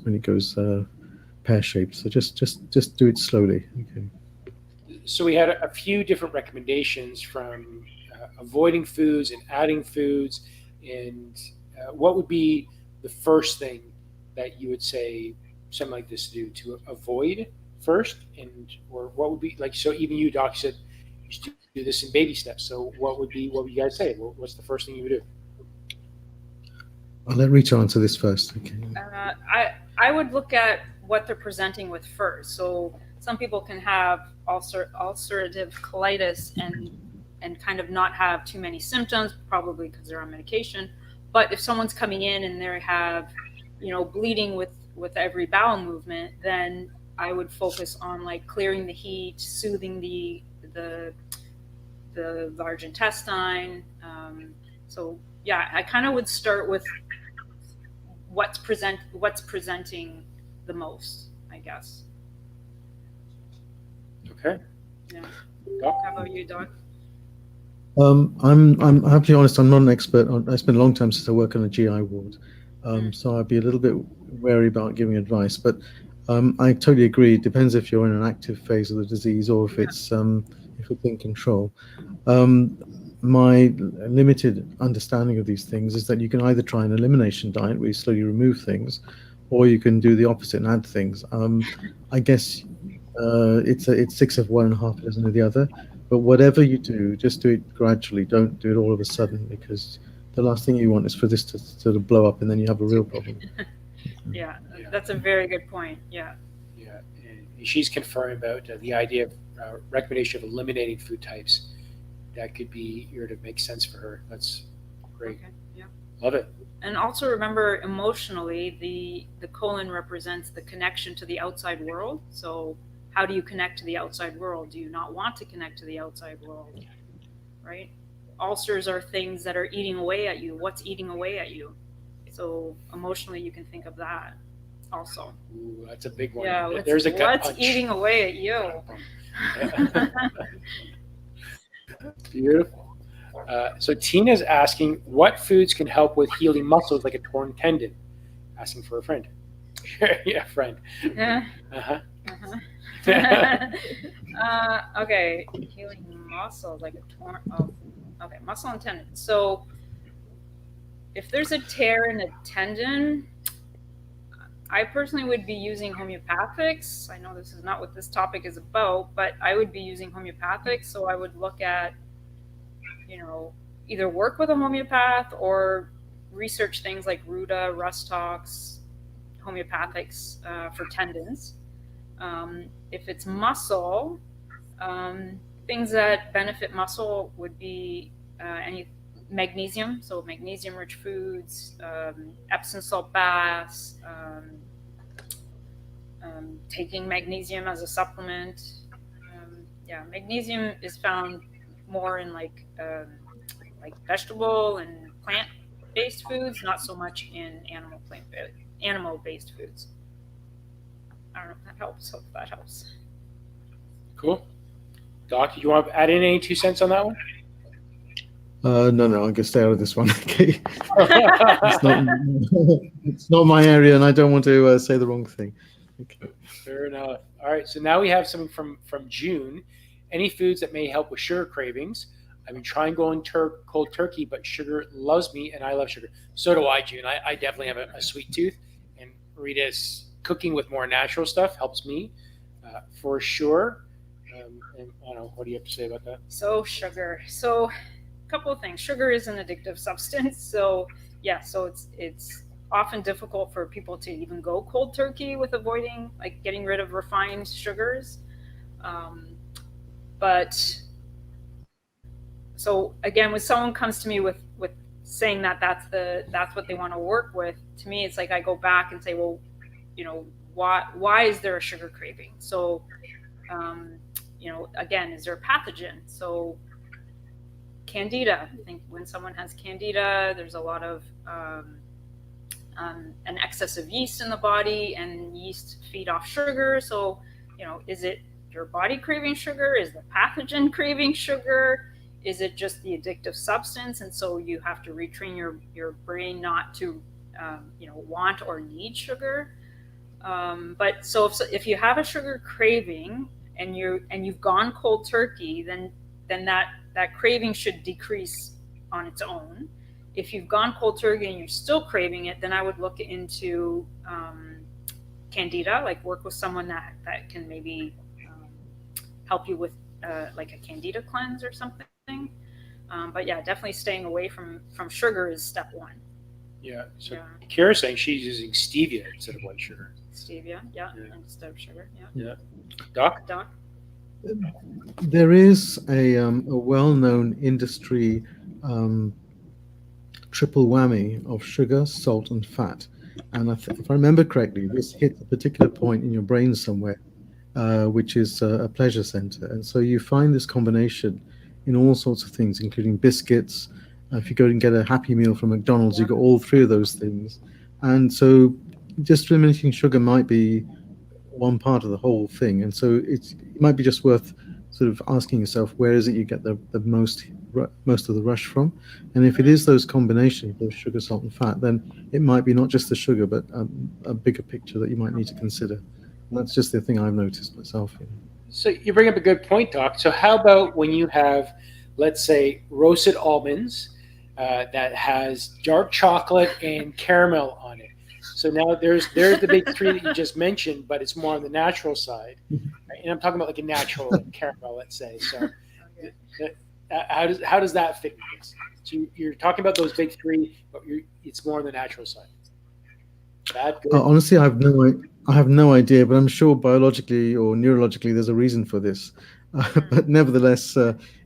pear shaped. So just do it slowly. Okay. so we had a few different recommendations from avoiding foods and adding foods, and what would be the first thing that you would say something like this to do to avoid first, and or what would be like? So even you, doc, said you should do this in baby steps. So what would you guys say? What's the first thing you would do? I'll let Rita answer this first. Okay. I would look at what they're presenting with first. So some people can have ulcerative colitis and kind of not have too many symptoms, probably because they're on medication. But if someone's coming in and they have, bleeding with every bowel movement, then I would focus on like clearing the heat, soothing the large intestine. So yeah, I kind of would start with what's presenting the most, I guess. Okay. Yeah. Doc? How about you, Doc? I have to be honest, I'm not an expert. It's been a long time since I worked on a GI ward, so I'd be a little bit wary about giving advice. But I totally agree. It depends if you're in an active phase of the disease or if it's in control. My limited understanding of these things is that you can either try an elimination diet where you slowly remove things, or you can do the opposite and add things. I guess it's 6 of one and half a dozen of the other. But whatever you do, just do it gradually. Don't do it all of a sudden, because the last thing you want is for this to sort of blow up and then you have a real problem. Yeah, that's a very good point. Yeah. Yeah, and she's confirming about the idea of recommendation of eliminating food types. That could be here to make sense for her. That's great. Okay. Yeah. Love it. And also remember, emotionally, the colon represents the connection to the outside world. So how do you connect to the outside world? Do you not want to connect to the outside world? Right? Ulcers are things that are eating away at you. What's eating away at you? So emotionally, you can think of that also. Ooh, that's a big one. Yeah, There's a gut what's punch. eating away at you? Yeah. Beautiful. So Tina's asking, what foods can help with healing muscles like a torn tendon? Asking for a friend. Yeah, friend. Yeah. Uh-huh. Okay, healing muscles like a torn. Oh, okay, muscle and tendon. So, if there's a tear in a tendon, I personally would be using homeopathics. I know this is not what this topic is about, but I would be using homeopathics. So I would look at, either work with a homeopath or research things like Ruta, Rustox, homeopathics for tendons. If it's muscle, things that benefit muscle would be any magnesium, so magnesium-rich foods, Epsom salt baths, taking magnesium as a supplement. Magnesium is found more in like vegetable and plant-based foods, not so much in animal-based foods. I don't know if that helps. Hope that helps. Cool. Doc, do you want to add in any 2 cents on that one? No, I'm gonna stay out of this one. Okay, it's not my area, and I don't want to say the wrong thing. Okay. Fair enough. All right, so now we have something from June. Any foods that may help with sugar cravings? I've been trying going cold turkey, but sugar loves me, and I love sugar. So do I, June. I definitely have a sweet tooth, and Rita's cooking with more natural stuff helps me for sure. And I don't know, what do you have to say about that? So sugar. So a couple of things. Sugar is an addictive substance. So yeah, so it's often difficult for people to even go cold turkey with avoiding, like, getting rid of refined sugars. But so again, when someone comes to me with saying that that's what they want to work with, to me it's like I go back and say, well, why is there a sugar craving? So again, is there a pathogen? So candida, I think when someone has candida, there's a lot of an excess of yeast in the body, and yeast feed off sugar. So is it your body craving sugar? Is the pathogen craving sugar? Is it just the addictive substance? And so you have to retrain your brain not to want or need sugar. But so if you have a sugar craving and you've gone cold turkey, then that craving should decrease on its own. If you've gone cold turkey and you're still craving it, then I would look into candida, like work with someone that can maybe help you with like a candida cleanse or something. But yeah, definitely staying away from sugar is step one. Yeah. So Kira's saying she's using stevia instead of white sugar. Stevia, yeah. Instead of sugar, yeah. Yeah. Doc? There is a well-known industry triple whammy of sugar, salt, and fat. And if I remember correctly, this hits a particular point in your brain somewhere, which is a pleasure center. And so you find this combination in all sorts of things, including biscuits. If you go and get a Happy Meal from McDonald's, you got all three of those things. And so just eliminating sugar might be one part of the whole thing. And so it might be just worth sort of asking yourself, where is it you get the most of the rush from? And if it is those combinations, both sugar, salt, and fat, then it might be not just the sugar, but a bigger picture that you might need to consider. And that's just the thing I've noticed myself. So you bring up a good point, Doc. So how about when you have, let's say, roasted almonds that has dark chocolate and caramel on it? So now there's the big three that you just mentioned, but it's more on the natural side. Right? And I'm talking about like a natural caramel, let's say. So how does that fit with this? So you're talking about those big three, but it's more on the natural side. Bad, good? Honestly, I have no idea, but I'm sure biologically or neurologically there's a reason for this. But nevertheless,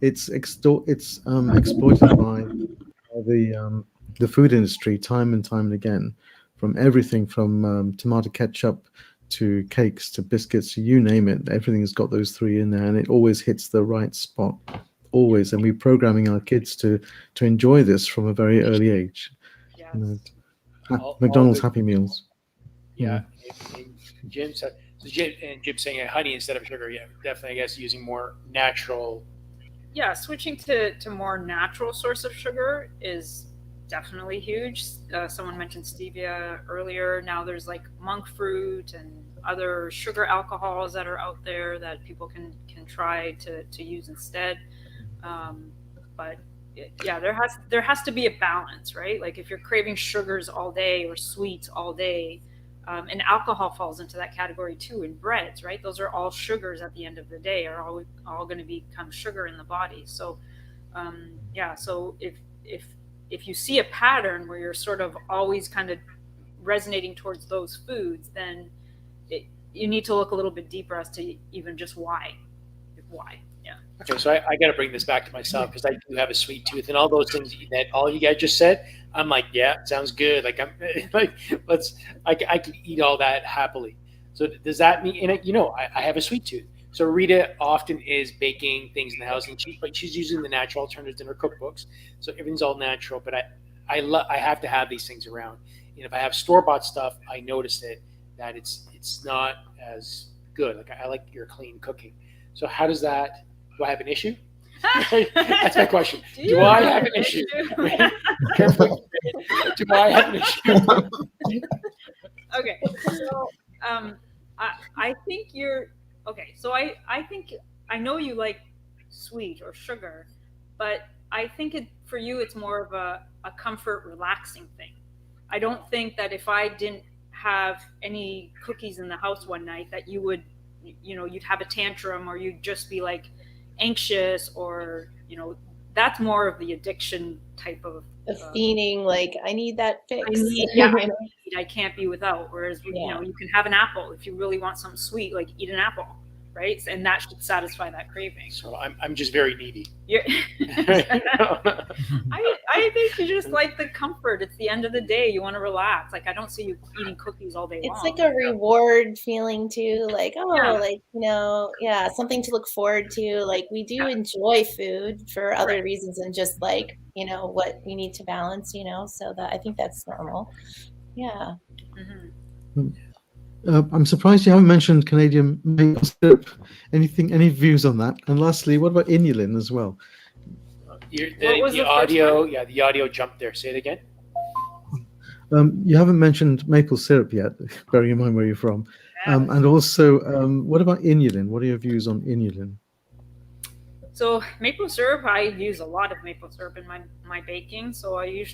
it's exploited by the food industry time and time and again, from everything from tomato ketchup to cakes to biscuits, you name it. Everything's got those three in there, and it always hits the right spot, always. And we're programming our kids to enjoy this from a very early age. Yes. McDonald's Happy Meals. Yeah. And Jim's saying honey instead of sugar. Yeah, definitely. I guess using more natural. Yeah, switching to more natural source of sugar is definitely huge. Someone mentioned stevia earlier. Now there's like monk fruit and other sugar alcohols that are out there that people can try to use instead. But yeah, there has to be a balance, right? Like if you're craving sugars all day or sweets all day, and alcohol falls into that category too, in breads, right? Those are all sugars at the end of the day, are all going to become sugar in the body. So so if you see a pattern where you're sort of always kind of resonating towards those foods, then you need to look a little bit deeper as to even just why. Yeah. Okay, so I got to bring this back to myself because I do have a sweet tooth, and all those things that all you guys just said, I'm like, yeah, sounds good. Like I'm like, I can eat all that happily. So does that mean? And I have a sweet tooth. So Rita often is baking things in the house, and she's using the natural alternatives in her cookbooks. So everything's all natural. But I have to have these things around. And if I have store-bought stuff, I notice that it's not as good. Like I like your clean cooking. So how does that Do I have an issue? That's my question. Do I have an issue? Carefully. Do I have an issue? Okay, so I think you're okay. So I think I know you like sweet or sugar, but I think for you it's more of a comfort, relaxing thing. I don't think that if I didn't have any cookies in the house one night that you would, you'd have a tantrum or you'd just be like anxious or, that's more of the addiction type of feeling like I need that fix. I can't be without. Whereas, you can have an apple if you really want something sweet, like eat an apple, right? And that should satisfy that craving. So I'm just very needy. Yeah. I think you just like the comfort. It's the end of the day. You want to relax. Like I don't see you eating cookies all day long. It's like a reward feeling too. Like, something to look forward to. Like we do enjoy food for other reasons than just like, what we need to balance, so that I think that's normal. Yeah. I'm surprised you haven't mentioned Canadian maple syrup. Any views on that? And lastly, what about inulin as well? The audio jumped there. Say it again. You haven't mentioned maple syrup yet, bearing in mind where you're from. And also, what about inulin? What are your views on inulin? So maple syrup, I use a lot of maple syrup in my baking. So I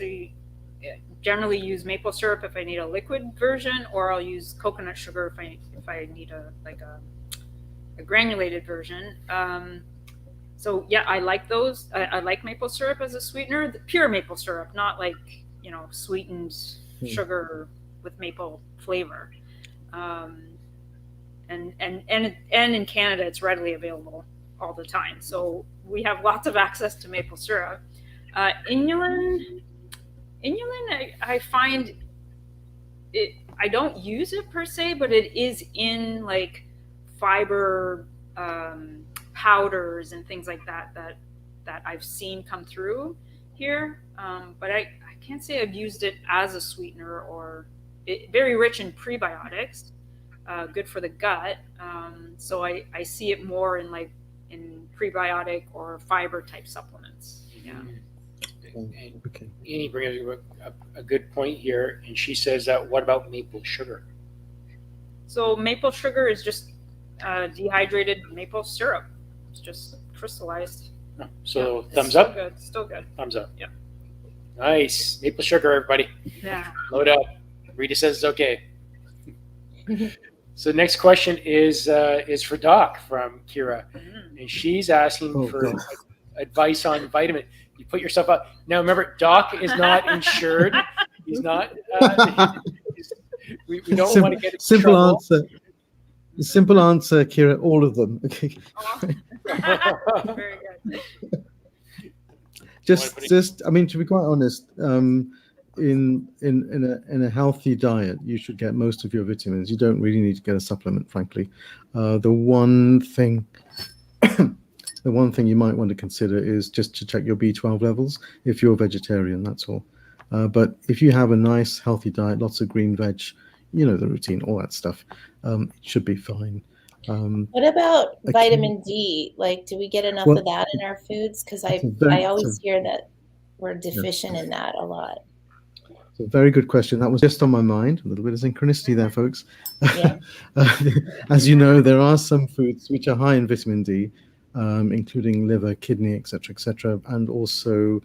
generally use maple syrup if I need a liquid version, or I'll use coconut sugar if I need a granulated version. So yeah, I like those. I like maple syrup as a sweetener, the pure maple syrup, not like sweetened sugar with maple flavor. And in Canada, it's readily available all the time, so we have lots of access to maple syrup. Inulin, I find it. I don't use it per se, but it is in like fiber powders and things like that I've seen come through here. But I can't say I've used it as a sweetener or very rich in prebiotics, good for the gut. So I see it more in prebiotic or fiber type supplements. Yeah. Okay. Annie brings up a good point here, and she says that what about maple sugar? So maple sugar is just dehydrated maple syrup. It's just crystallized. Oh, so thumbs up? Good. Still good. Thumbs up. Yeah. Nice. Maple sugar, everybody. Yeah. Load up. Rita says it's okay. So next question is for Doc from Kira. And she's asking for advice on vitamin. You put yourself up. Now remember, Doc is not insured. He's not. We don't want to get in trouble. Simple answer, Kira. All of them. Okay. Very good. Just. I mean, to be quite honest, in a healthy diet, you should get most of your vitamins. You don't really need to get a supplement, frankly. The one thing you might want to consider is just to check your B12 levels if you're vegetarian. That's all. But if you have a nice healthy diet, lots of green veg, the routine, all that stuff, it should be fine. What about vitamin D? Like, do we get enough of that in our foods? Because I always hear that we're deficient in that a lot. So very good question. That was just on my mind. A little bit of synchronicity there, folks. Yeah. As you know, there are some foods which are high in vitamin D, including liver, kidney, etc., and also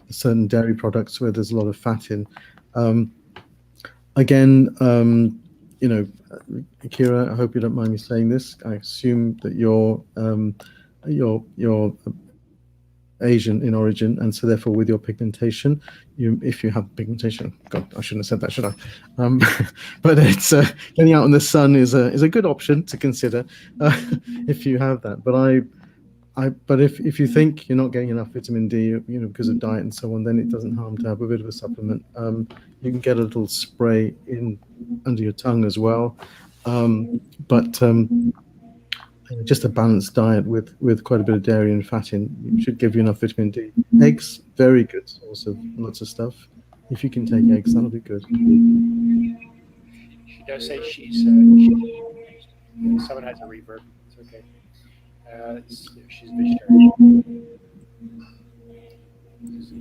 certain dairy products where there's a lot of fat in. Again, Kira, I hope you don't mind me saying this. I assume that you're Asian in origin, and so therefore with your pigmentation, if you have pigmentation, God, I shouldn't have said that, should I? But it's getting out in the sun is a good option to consider if you have that. But if you think you're not getting enough vitamin D, because of diet and so on, then it doesn't harm to have a bit of a supplement. You can get a little spray in under your tongue as well. Just a balanced diet with quite a bit of dairy and fat in should give you enough vitamin D. Eggs, very good source of lots of stuff. If you can take eggs, that'll be good. She does say she's someone has a reverb. It's okay. Let's see if she's discharged.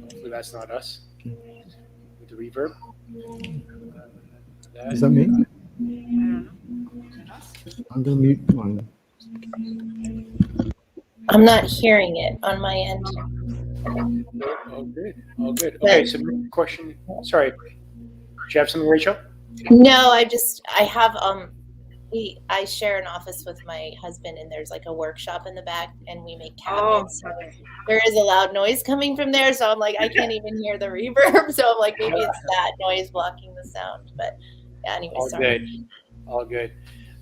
Hopefully that's not us. With the reverb. Is that me? I don't know. Is it us? I'm going to mute mine. I'm not hearing it on my end. All good. All good. Okay, so question. Sorry. Do you have something, Rachel? No, I have I share an office with my husband, and there's like a workshop in the back, and we make cabinets. So there is a loud noise coming from there, so I'm like, I can't even hear the reverb. So I'm like, maybe it's that noise blocking the sound. But yeah, anyway, All sorry. good. All good.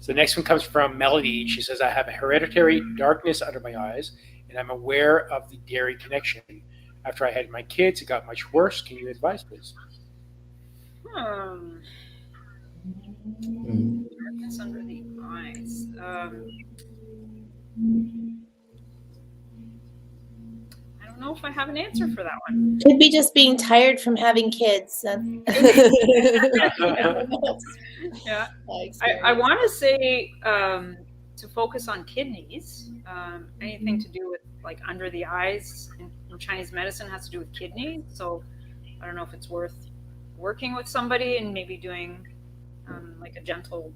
So the next one comes from Melody. She says, I have a hereditary darkness under my eyes, and I'm aware of the dairy connection. After I had my kids, it got much worse. Can you advise, please? Darkness under the eyes. I don't know if I have an answer for that one. Could be just being tired from having kids. Yeah. I want to say to focus on kidneys. Anything to do with like under the eyes in Chinese medicine has to do with kidneys. So I don't know if it's worth working with somebody and maybe doing like a gentle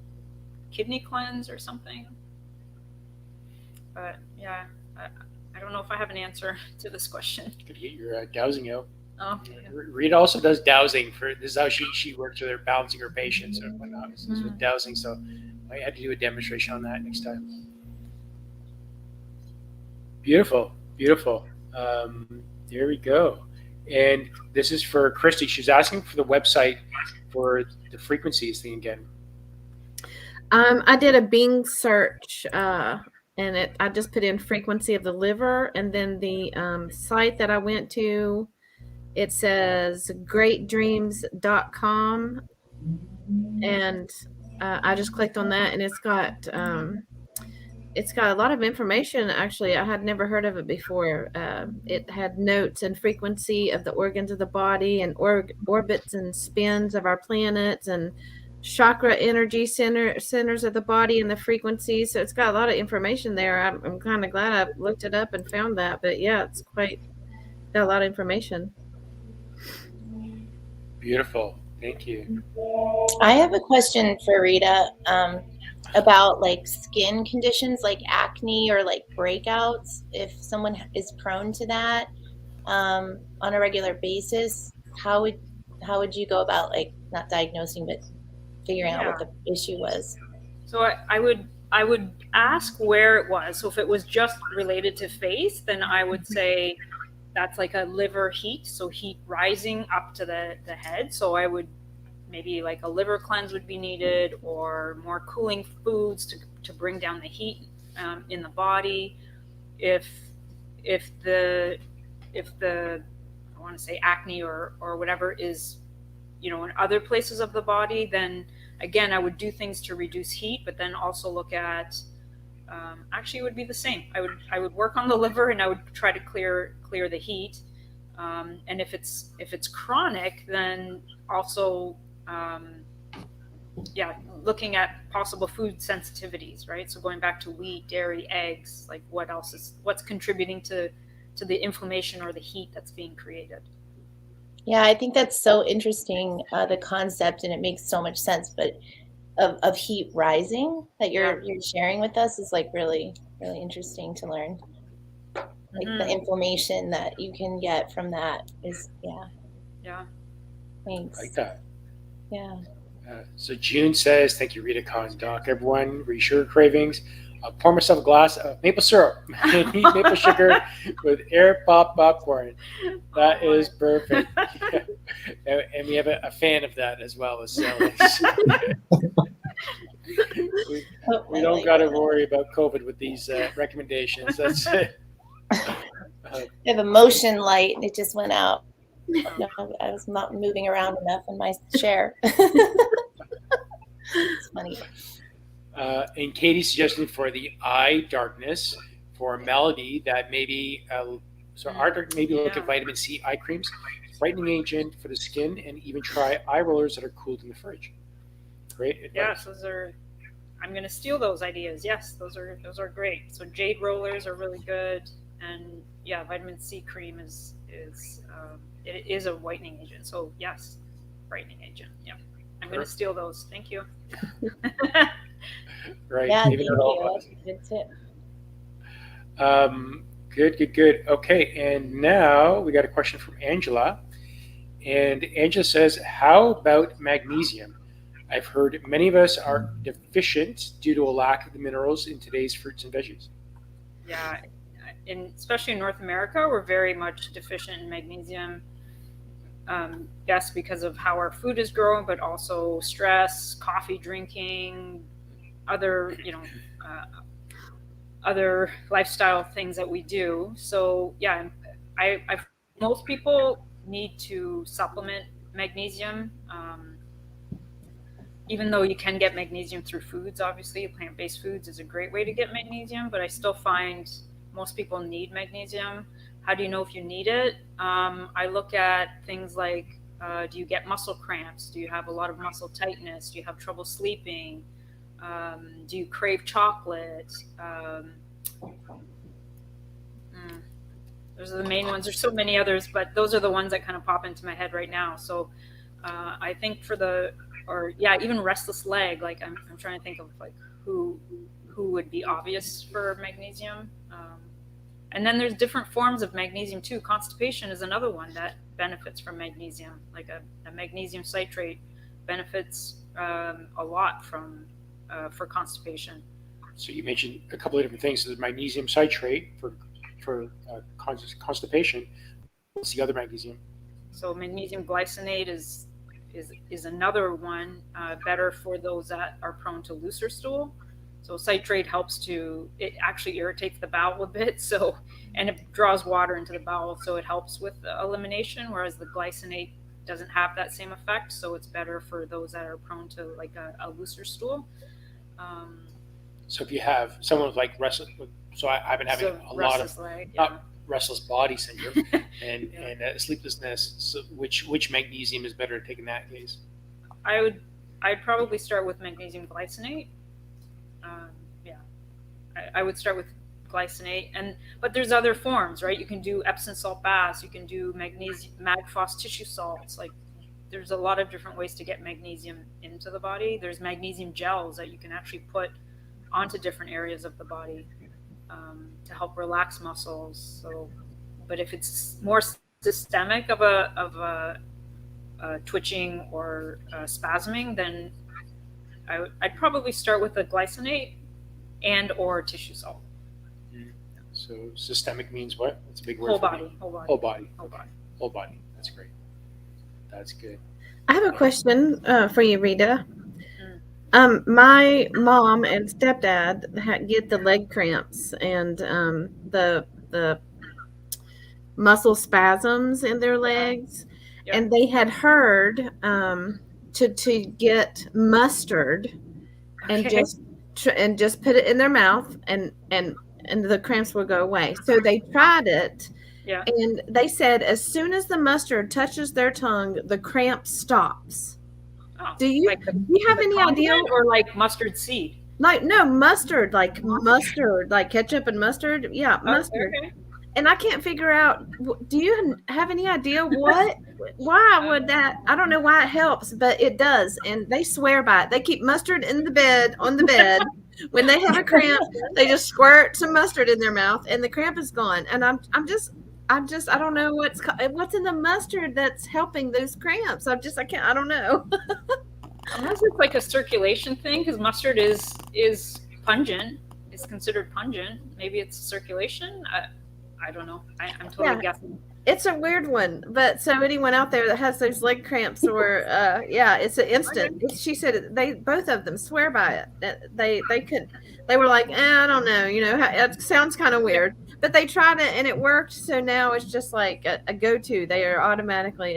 kidney cleanse or something. But yeah, I don't know if I have an answer to this question. Could get your dowsing out. Oh, Rita also does dowsing. This is how she works with her balancing her patients and whatnot. This is with dowsing. So I had to do a demonstration on that next time. Beautiful, beautiful. There we go. And this is for Kristie. She's asking for the website for the frequencies thing again. I did a Bing search, and I just put in frequency of the liver, and then the site that I went to, it says greatdreams.com, and I just clicked on that, and it's got a lot of information. Actually, I had never heard of it before. It had notes and frequency of the organs of the body, and orbits and spins of our planets, and chakra energy centers of the body, and the frequencies. So it's got a lot of information there. I'm kind of glad I looked it up and found that. But yeah, it's got a lot of information. Beautiful. Thank you. I have a question for Rita about like skin conditions like acne or like breakouts. If someone is prone to that on a regular basis, how would you go about like not diagnosing but figuring out what the issue was? So I would ask where it was. So if it was just related to face, then I would say that's like a liver heat, so heat rising up to the head. So I would maybe like a liver cleanse would be needed, or more cooling foods to bring down the heat in the body. If the I want to say acne or whatever is, in other places of the body, then again I would do things to reduce heat, but then also look at actually it would be the same. I would work on the liver, and I would try to clear the heat. And if it's chronic, then also looking at possible food sensitivities, right? So going back to wheat, dairy, eggs, like what's contributing to the inflammation or the heat that's being created. Yeah, I think that's so interesting, the concept, and it makes so much sense. But of heat rising that you're sharing with us is like really, really interesting to learn. Like the inflammation that you can get from that is, thanks. Like that. Yeah. So June says, thank you, Rita, Con, Doc, everyone. Reassure cravings. I'll pour myself a glass of maple syrup and eat maple sugar with air pop popcorn. That is perfect. And we have a fan of that as well as Sally. we don't got to worry about COVID with these recommendations. That's it. I have a motion light, and it just went out. No, I was not moving around enough in my chair. It's funny. And Katie's suggesting for the eye darkness, for Melody, that maybe maybe look at vitamin C eye creams, brightening agent for the skin, and even try eye rollers that are cooled in the fridge. Great advice. Yes, those are I'm going to steal those ideas. Yes, those are great. So jade rollers are really good, and yeah, vitamin C cream is it is a whitening agent. So yes, brightening agent. Yeah, I'm going to steal those. Thank you. Right. Yeah, Even thank though- you. That's a good tip. Good. Okay, and now we got a question from Angela. And Angela says, how about magnesium? I've heard many of us are deficient due to a lack of the minerals in today's fruits and veggies. Yeah, especially in North America, we're very much deficient in magnesium. Yes, because of how our food is growing, but also stress, coffee drinking, other other lifestyle things that we do. So yeah, most people need to supplement magnesium. Even though you can get magnesium through foods, obviously plant-based foods is a great way to get magnesium, but I still find most people need magnesium. How do you know if you need it? I look at things like, do you get muscle cramps? Do you have a lot of muscle tightness? Do you have trouble sleeping? Do you crave chocolate? Those are the main ones. There's so many others, but those are the ones that kind of pop into my head right now. So I think even restless leg, like I'm trying to think of like who would be obvious for magnesium. And then there's different forms of magnesium too. Constipation is another one that benefits from magnesium. Like a magnesium citrate benefits a lot for constipation. So you mentioned a couple of different things. So there's magnesium citrate for constipation. What's the other magnesium? So magnesium glycinate is another one, better for those that are prone to looser stool. So citrate it actually irritates the bowel a bit, and it draws water into the bowel, so it helps with elimination, whereas the glycinate doesn't have that same effect, so it's better for those that are prone to like a looser stool. So if you have someone with like restless, so I've been having a lot of restless body syndrome and sleeplessness. So which magnesium is better to take in that case? I'd probably start with magnesium glycinate. I would start with glycinate, but there's other forms, right? You can do Epsom salt baths. You can do Magphos tissue salts. Like there's a lot of different ways to get magnesium into the body. There's magnesium gels that you can actually put onto different areas of the body to help relax muscles. So, but if it's more systemic of a twitching or spasming, then I'd probably start with the glycinate and or tissue salt. So systemic means what? That's a big word. Whole for body. me. Whole body. That's great. That's good. I have a question for you, Rita. My mom and stepdad get the leg cramps and the muscle spasms in their legs, and they had heard to get mustard and just put it in their mouth and the cramps would go away. So they tried it. Yeah. And they said as soon as the mustard touches their tongue, the cramp stops. Oh, do you have any idea? Or like mustard seed? Like no, mustard, like ketchup and mustard. Yeah, mustard. Okay. And I can't figure out, do you have any idea why would that? I don't know why it helps, but it does. And they swear by it. They keep mustard on the bed. When they have a cramp, they just squirt some mustard in their mouth and the cramp is gone. And I'm just, I don't know what's in the mustard that's helping those cramps. I don't know. Unless it's like a circulation thing, because mustard is pungent. It's considered pungent. Maybe it's circulation. I don't know. I'm totally guessing. It's a weird one, but so anyone out there that has those leg cramps or it's an instant. She said both of them swear by it. They were like, I don't know, it sounds kind of weird, but they tried it and it worked. So now it's just like a go-to. It's automatic for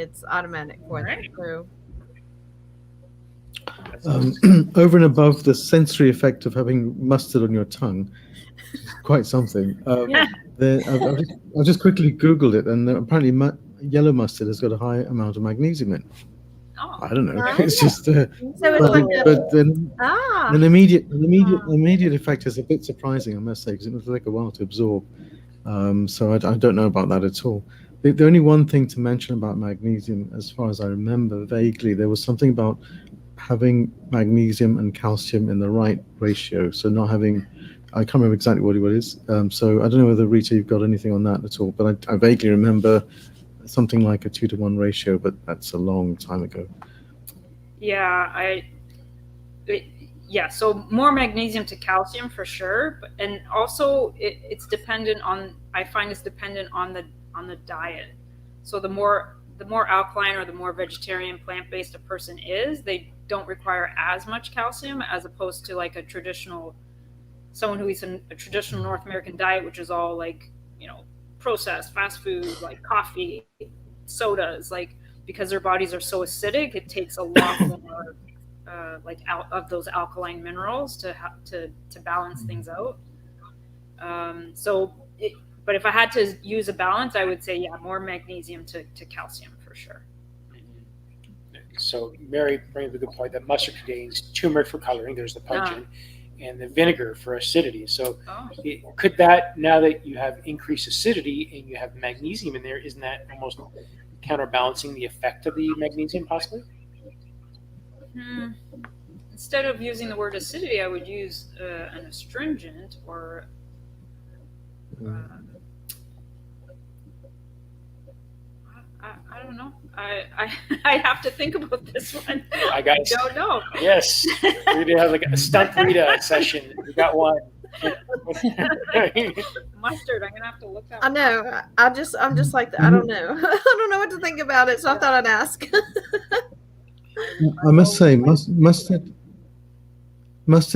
them. So. Over and above the sensory effect of having mustard on your tongue, quite something. I've just quickly Googled it, and apparently yellow mustard has got a high amount of magnesium in. Oh, I don't know. Oh. It's just, So it's like a but then an immediate effect is a bit surprising, I must say, because it will take a while to absorb. So I don't know about that at all. The only one thing to mention about magnesium, as far as I remember vaguely, there was something about having magnesium and calcium in the right ratio. So not having, I can't remember exactly what it is. So I don't know whether, Rita, you've got anything on that at all, but I vaguely remember something like a 2-to-1 ratio, but that's a long time ago. Yeah, so more magnesium to calcium for sure, and also it's dependent on. I find it's dependent on the diet. So the more alkaline or the more vegetarian, plant-based a person is, they don't require as much calcium as opposed to like someone who eats a traditional North American diet, which is all like, processed fast food, like coffee, sodas, like, because their bodies are so acidic, it takes a lot more out of those alkaline minerals to balance things out. But if I had to use a balance, I would say, more magnesium to calcium for sure. So Mary brings up a good point that mustard contains turmeric for coloring. There's the pungent. And the vinegar for acidity. So could that, now that you have increased acidity and you have magnesium in there, isn't that almost counterbalancing the effect of the magnesium possibly? Instead of using the word acidity, I would use an astringent or I don't know. I have to think about this one. I don't know. Yes, we did have like a Stump Rita session. We got one. Mustard. I'm gonna have to look that. I know. I'm just like I don't know. I don't know what to think about it, so I thought I'd ask. I must say, mustard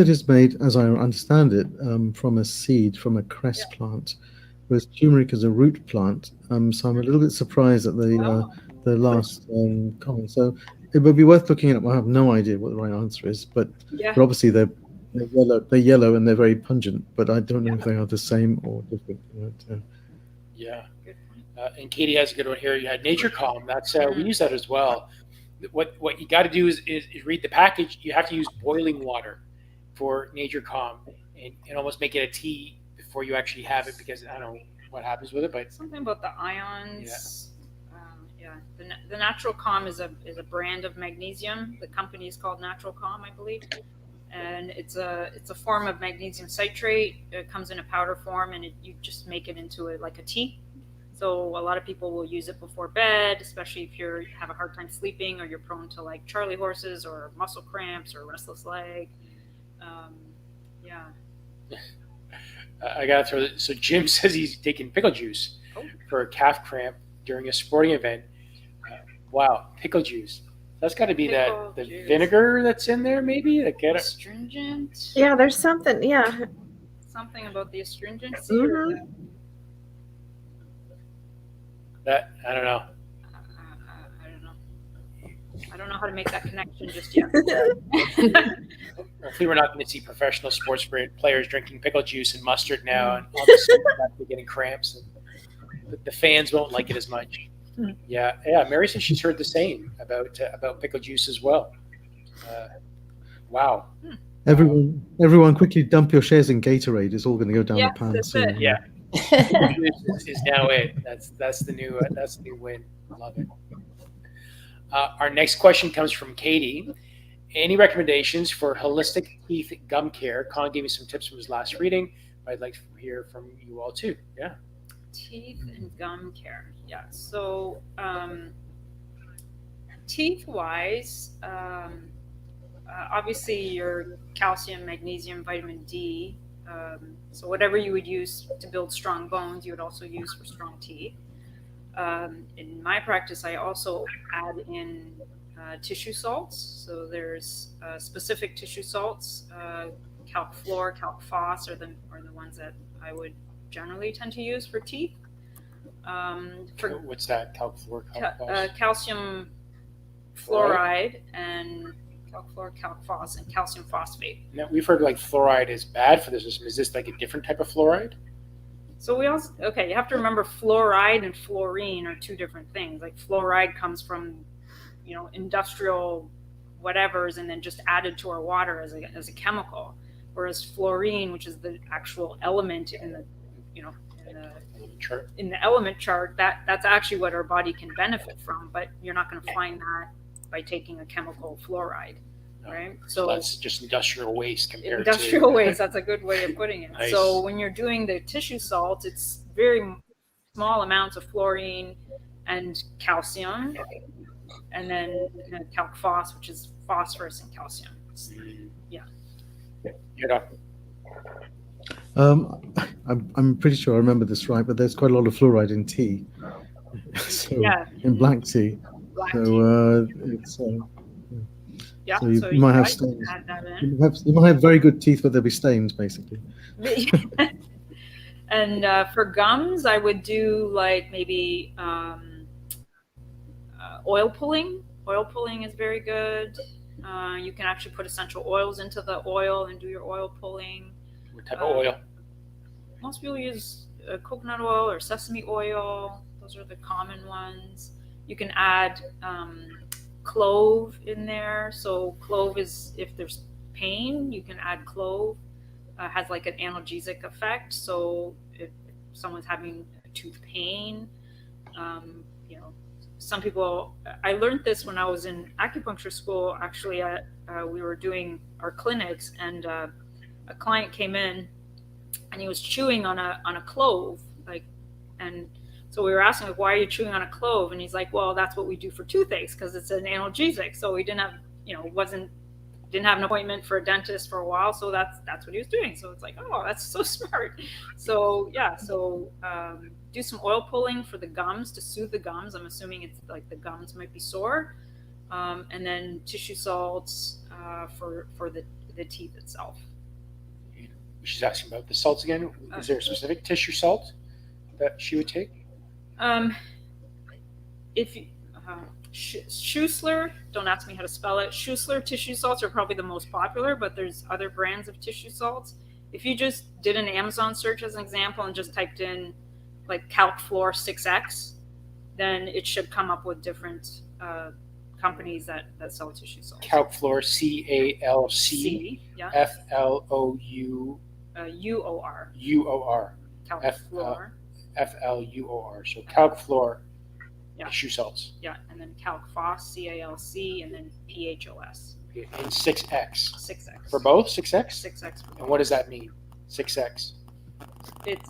is made, as I understand it, from a seed, from a cress plant, whereas turmeric is a root plant. So I'm a little bit surprised at the last comment. So it would be worth looking at. I have no idea what the right answer is, but obviously they're yellow. They're yellow and they're very pungent, but I don't know if they are the same or different. Yeah. And Katie has a good one here. You had Nature Calm. That's we use that as well. What you got to do is read the package. You have to use boiling water for Nature Calm and almost make it a tea before you actually have it, because I don't know what happens with it, but something about the ions. The Natural Calm is a brand of magnesium. The company is called Natural Calm, I believe, and it's a form of magnesium citrate. It comes in a powder form, and you just make it into a tea. So a lot of people will use it before bed, especially if you have a hard time sleeping or you're prone to like Charlie horses or muscle cramps or restless leg. I gotta throw it. So Jim says he's taking pickle juice for a calf cramp during a sporting event. Wow, pickle juice. That's got to be the vinegar that's in there, maybe? Astringent? Yeah, there's something. Yeah. Something about the astringency. Mm-hmm. That I don't know. I don't know how to make that connection just yet. Hopefully, we're not going to see professional sports players drinking pickle juice and mustard now, and all of a sudden they're getting cramps, and the fans won't like it as much. Yeah. Mary says she's heard the same about pickle juice as well. Wow. Everyone, quickly dump your shares in Gatorade. It's all going to go down the pan soon. Yeah. is now it. That's the new win. Love it. Our next question comes from Katie. Any recommendations for holistic teeth gum care? Colin gave me some tips from his last reading, but I'd like to hear from you all too. Yeah. Teeth and gum care. Yeah. So teeth wise, obviously your calcium, magnesium, vitamin D. So whatever you would use to build strong bones, you would also use for strong teeth. In my practice, I also add in tissue salts. So there's specific tissue salts. Calc fluor, calc phos are the ones that I would generally tend to use for teeth. What's that? Calc fluor, calc phos? Calcium fluoride and calc fluor, calc phos, and calcium phosphate. Now, we've heard like fluoride is bad for the system. Is this like a different type of fluoride? So you have to remember fluoride and fluorine are two different things. Like fluoride comes from, industrial whatevers and then just added to our water as a chemical. Whereas fluorine, which is the actual element in the in the element chart, that's actually what our body can benefit from, but you're not going to find that by taking a chemical fluoride. Right? So that's just industrial waste compared industrial waste. That's a good way of putting it. Nice. So when you're doing the tissue salts, it's very small amounts of fluorine and calcium, and then calc phos, which is phosphorus and calcium. Yeah. I'm pretty sure I remember this right, but there's quite a lot of fluoride in tea. So, in black tea. It's yeah. So you might have stains. Add that in. You might have very good teeth, but there'll be stains, basically. And for gums, I would do like maybe oil pulling. Oil pulling is very good. You can actually put essential oils into the oil and do your oil pulling. What type of oil? Most people use coconut oil or sesame oil. Those are the common ones. You can add clove in there. So clove is, if there's pain, you can add clove. Has like an analgesic effect. So if someone's having tooth pain, some people, I learned this when I was in acupuncture school. Actually, we were doing our clinics, and a client came in, and he was chewing on a clove, and so we were asking, like, why are you chewing on a clove? And he's like, well, that's what we do for toothaches because it's an analgesic. So he didn't have, didn't have an appointment for a dentist for a while, so that's what he was doing. So it's like, oh, that's so smart. So yeah, do some oil pulling for the gums to soothe the gums. I'm assuming it's like the gums might be sore, and then tissue salts for the teeth itself. She's asking about the salts again. Is there a specific tissue salt that she would take? If you Schussler, don't ask me how to spell it. Schussler tissue salts are probably the most popular, but there's other brands of tissue salts. If you just did an Amazon search as an example and just typed in like Calc Fluor 6X, then it should come up with different companies that sell tissue salts. Calc Fluor, CALC, yeah. FLOU. UOR. UOR. Calc Fluor. FLUOR. So Calc Fluor. Yeah. Tissue salts. Yeah, and then Calc Phos, CALC, and then PHOS. And 6X. 6X. For both? 6X? 6X. For both. And what does that mean? 6X. It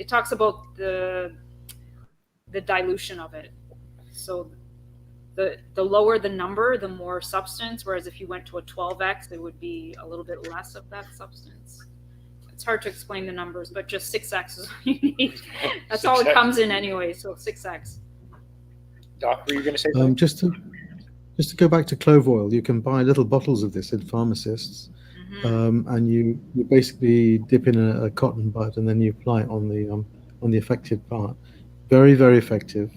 talks about the dilution of it. So the lower the number, the more substance. Whereas if you went to a 12X, it would be a little bit less of that substance. It's hard to explain the numbers, but just 6X is what you need. That's 6X. All it comes in anyway, so 6X. Doc, were you going to say something? Just to go back to clove oil, you can buy little bottles of this at pharmacists, and you basically dip in a cotton bud and then you apply it on the affected part. Very, very effective.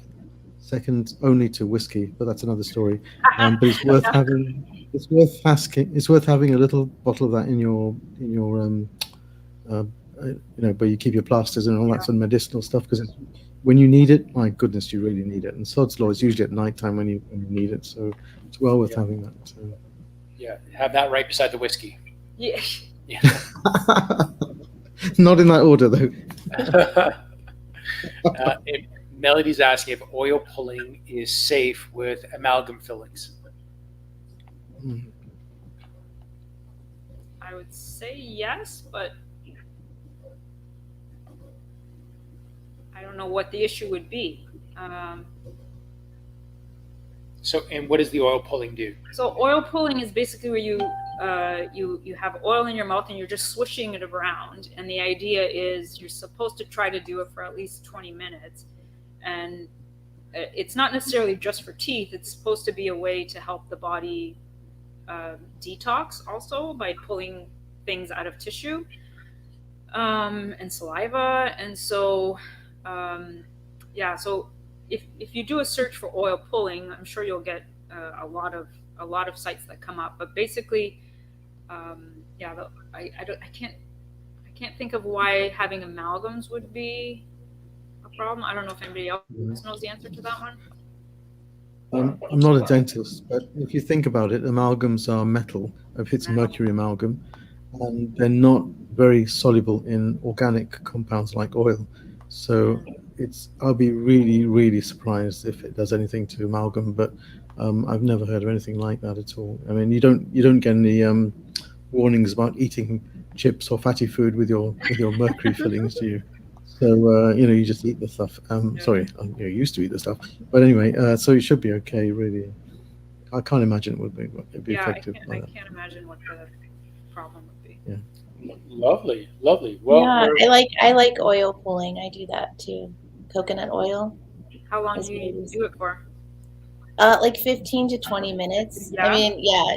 Second only to whiskey, but that's another story. But it's worth having. It's worth having a little bottle of that in your where you keep your plasters and all that sort of medicinal stuff, because when you need it, my goodness, you really need it. And sod's law is usually at night time when you need it, so it's well worth having that. So. Yeah, have that right beside the whiskey. Yeah. Not in that order, though. Melody's asking if oil pulling is safe with amalgam fillings. I would say yes, but I don't know what the issue would be. So, and what does the oil pulling do? So oil pulling is basically where you have oil in your mouth and you're just swishing it around. And the idea is you're supposed to try to do it for at least 20 minutes. And it's not necessarily just for teeth. It's supposed to be a way to help the body detox also by pulling things out of tissue and saliva. And so, so if you do a search for oil pulling, I'm sure you'll get a lot of sites that come up. But basically, I can't think of why having amalgams would be a problem. I don't know if anybody else knows the answer to that one. I'm not a dentist, but if you think about it, amalgams are metal. It's mercury amalgam, and they're not very soluble in organic compounds like oil. So I'll be really, really surprised if it does anything to amalgam. But I've never heard of anything like that at all. I mean, you don't get any warnings about eating chips or fatty food with your mercury fillings, do you? So you just eat the stuff. Sorry, you used to eat the stuff, but anyway, so it should be okay. Really, I can't imagine it would be effective. I can't imagine what the problem would be. Yeah. Lovely. Well, yeah, I like oil pulling. I do that too. Coconut oil. How long do you do it for? Like 15 to 20 minutes. Yeah. I mean,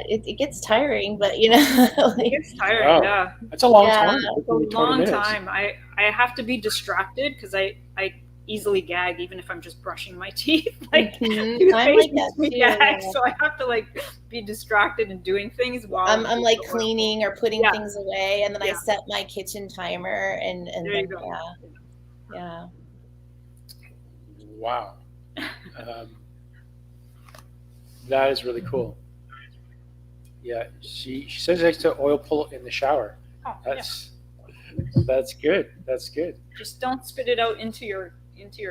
it gets tiring, but like, it gets tiring. Wow. Yeah, that's a long time. It's a long time. I have to be distracted because I easily gag even if I'm just brushing my teeth. Like I'm like that too. Gag, so I have to like be distracted and doing things while I'm like cleaning or putting things away, and then I Yeah. set my kitchen timer, and There then you go. yeah. Wow. That is really cool. Yeah, she says she likes to oil pull in the shower. Oh, That's good. That's good. Just don't spit it out into your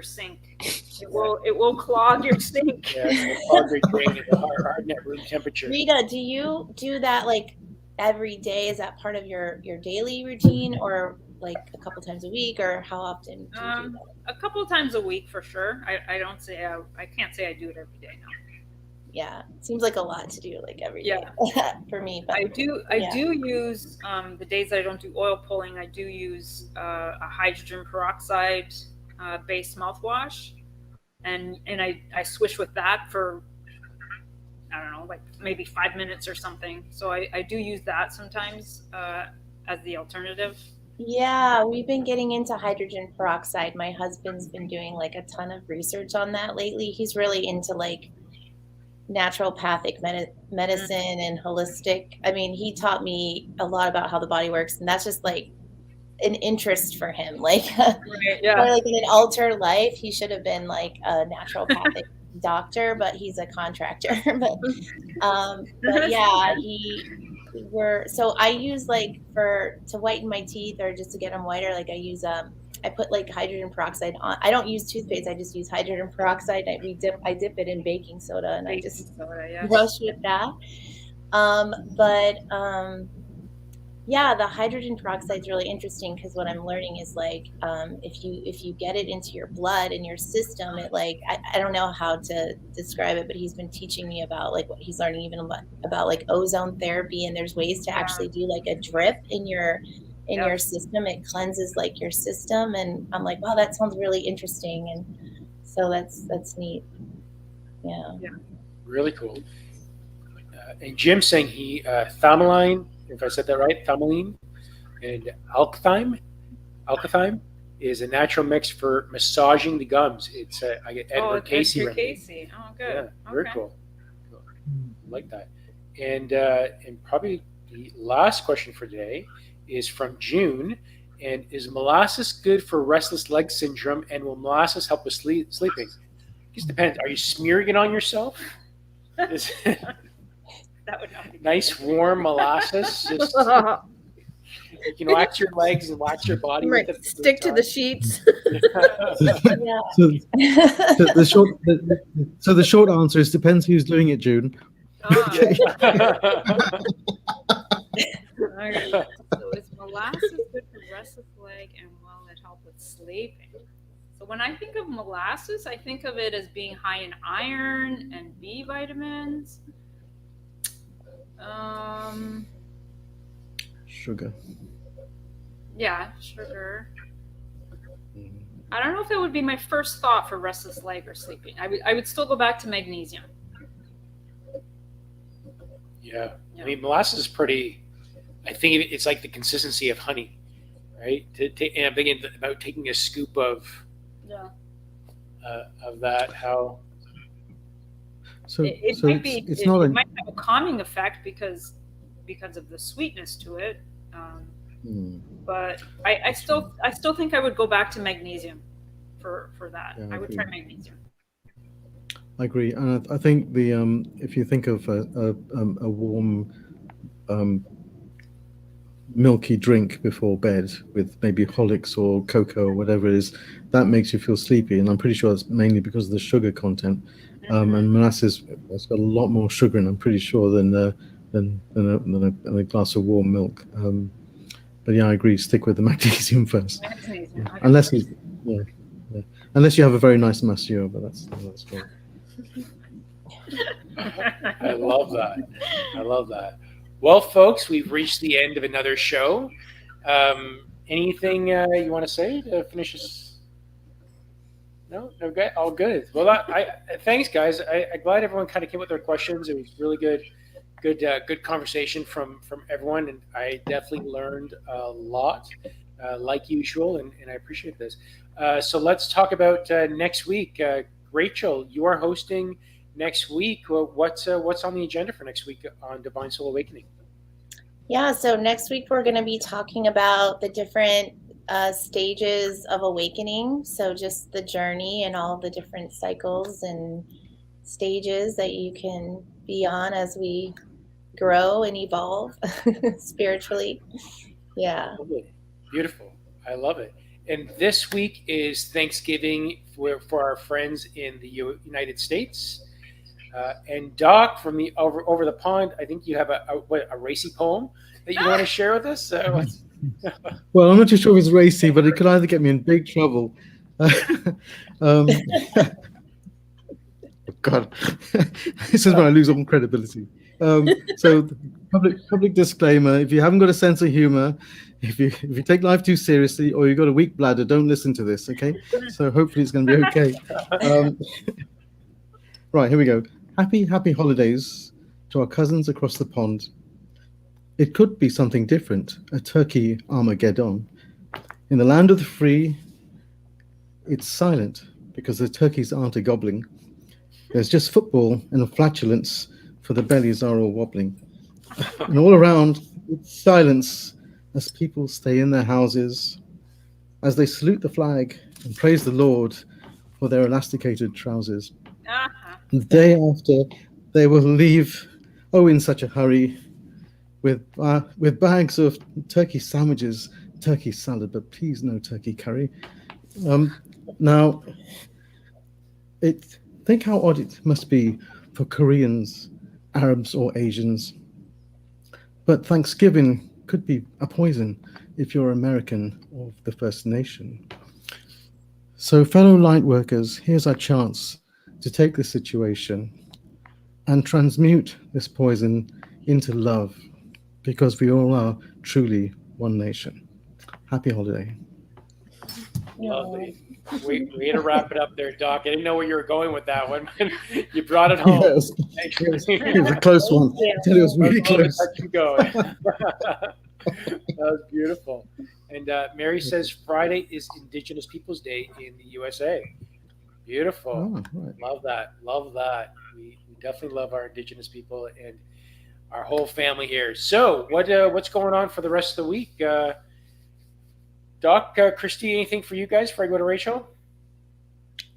sink. It will clog your sink. Yeah, it's all great drain at the hard at room temperature. Rita, do you do that like every day? Is that part of your daily routine, or like a couple times a week, or how often do you do that? A couple times a week for sure. I don't say I can't say I do it every day now. Yeah, seems like a lot to do like every day for me. But I do use the days that I don't do oil pulling. I do use a hydrogen peroxide based mouthwash, and I swish with that for I don't know, like maybe 5 minutes or something. So I do use that sometimes as the alternative. yeah, we've been getting into hydrogen peroxide. My husband's been doing like a ton of research on that lately. He's really into like naturopathic medicine and holistic. I mean, he taught me a lot about how the body works, and that's just like an interest for him. Like, Right, yeah. or like in an altered life, he should have been like a naturopathic doctor, but he's a contractor. but yeah, so I use like to whiten my teeth or just to get them whiter. Like I use I put like hydrogen peroxide on. I don't use toothpaste. I just use hydrogen peroxide. I dip it in baking soda, and I just brush with that. Yeah, the hydrogen peroxide is really interesting because what I'm learning is like if you get it into your blood and your system, it like I don't know how to describe it, but he's been teaching me about like what he's learning even about like ozone therapy, and there's ways to actually do like a drip in your system. It cleanses like your system, and I'm like, wow, that sounds really interesting, and so that's neat. Yeah. Really cool. And Jim's saying he thalaline, if I said that right, thalaline and alkathyme is a natural mix for massaging the gums. It's I get Edward Casey. Casey. Oh, good. Yeah, very cool. Like that. And probably the last question for today is from June. And is molasses good for restless leg syndrome? And will molasses help with sleeping? It just depends. Are you smearing it on yourself? That would not be nice warm molasses. Just you can wax your legs and wax your body. Right. With it. Stick to the sheets. So the short answer is depends who's doing it, June. Okay. So is molasses good for restless leg, and will it help with sleeping? So when I think of molasses, I think of it as being high in iron and B vitamins. Sugar. Yeah, sugar. I don't know if that would be my first thought for restless leg or sleeping. I would still go back to magnesium. Yeah. I mean, molasses is pretty. I think it's like the consistency of honey, right? And I'm thinking about taking a scoop of that. How? So It so might be. it's It not a might have a calming effect because of the sweetness to it. But I still think I would go back to magnesium for that. Yeah, I would agree. try magnesium. I agree, and I think the if you think of a warm milky drink before bed with maybe Horlicks or cocoa or whatever it is, that makes you feel sleepy, and I'm pretty sure it's mainly because of the sugar content. And molasses has got a lot more sugar in, I'm pretty sure, than a glass of warm milk. But yeah, I agree. Stick with the magnesium first. Magnesium. Yeah. Unless you have a very nice masseur, but that's great. I love that. I love that. Well, folks, we've reached the end of another show. Anything you want to say to finish this? No, okay, all good. Well, I thanks, guys. I'm glad everyone kind of came with their questions. It was really good conversation from everyone, and I definitely learned a lot, like usual, and I appreciate this. So let's talk about next week. Rachel, you are hosting next week. What's on the agenda for next week on Divine Soul Awakening? Yeah, so next week we're going to be talking about the different stages of awakening. So just the journey and all the different cycles and stages that you can be on as we grow and evolve spiritually. Yeah. Beautiful. I love it. And this week is Thanksgiving for our friends in the United States. And Doc, from the over the pond, I think you have a racy poem that you want to share with us. Well, I'm not too sure if it's racy, but it could either get me in big trouble. God, this is when I lose all credibility. So, public disclaimer: if you haven't got a sense of humor, if you take life too seriously, or you've got a weak bladder, don't listen to this. Okay? So hopefully it's going to be okay. Right, here we go. Happy holidays to our cousins across the pond. It could be something different, a turkey Armageddon. In the land of the free, it's silent because the turkeys aren't a gobbling. There's just football and a flatulence, for the bellies are all wobbling. And all around, it's silence as people stay in their houses, as they salute the flag and praise the Lord for their elasticated trousers. The day after, they will leave, in such a hurry, with bags of turkey sandwiches, turkey salad, but please no turkey curry. Now, think how odd it must be for Koreans, Arabs, or Asians. But Thanksgiving could be a poison if you're American or the First Nation. So, fellow light workers, here's our chance to take this situation and transmute this poison into love, because we all are truly one nation. Happy holiday. Lovely. We had to wrap it up there, Doc. I didn't know where you were going with that one. You brought it home. Yeah, it was a close one. I tell you, it was really close. That was beautiful. And Mary says Friday is Indigenous Peoples Day in the USA. Beautiful. Oh, right. Love that. Love that. We definitely love our Indigenous people and our whole family here. So what's going on for the rest of the week? Doc, Kristie, anything for you guys before I go to Rachel?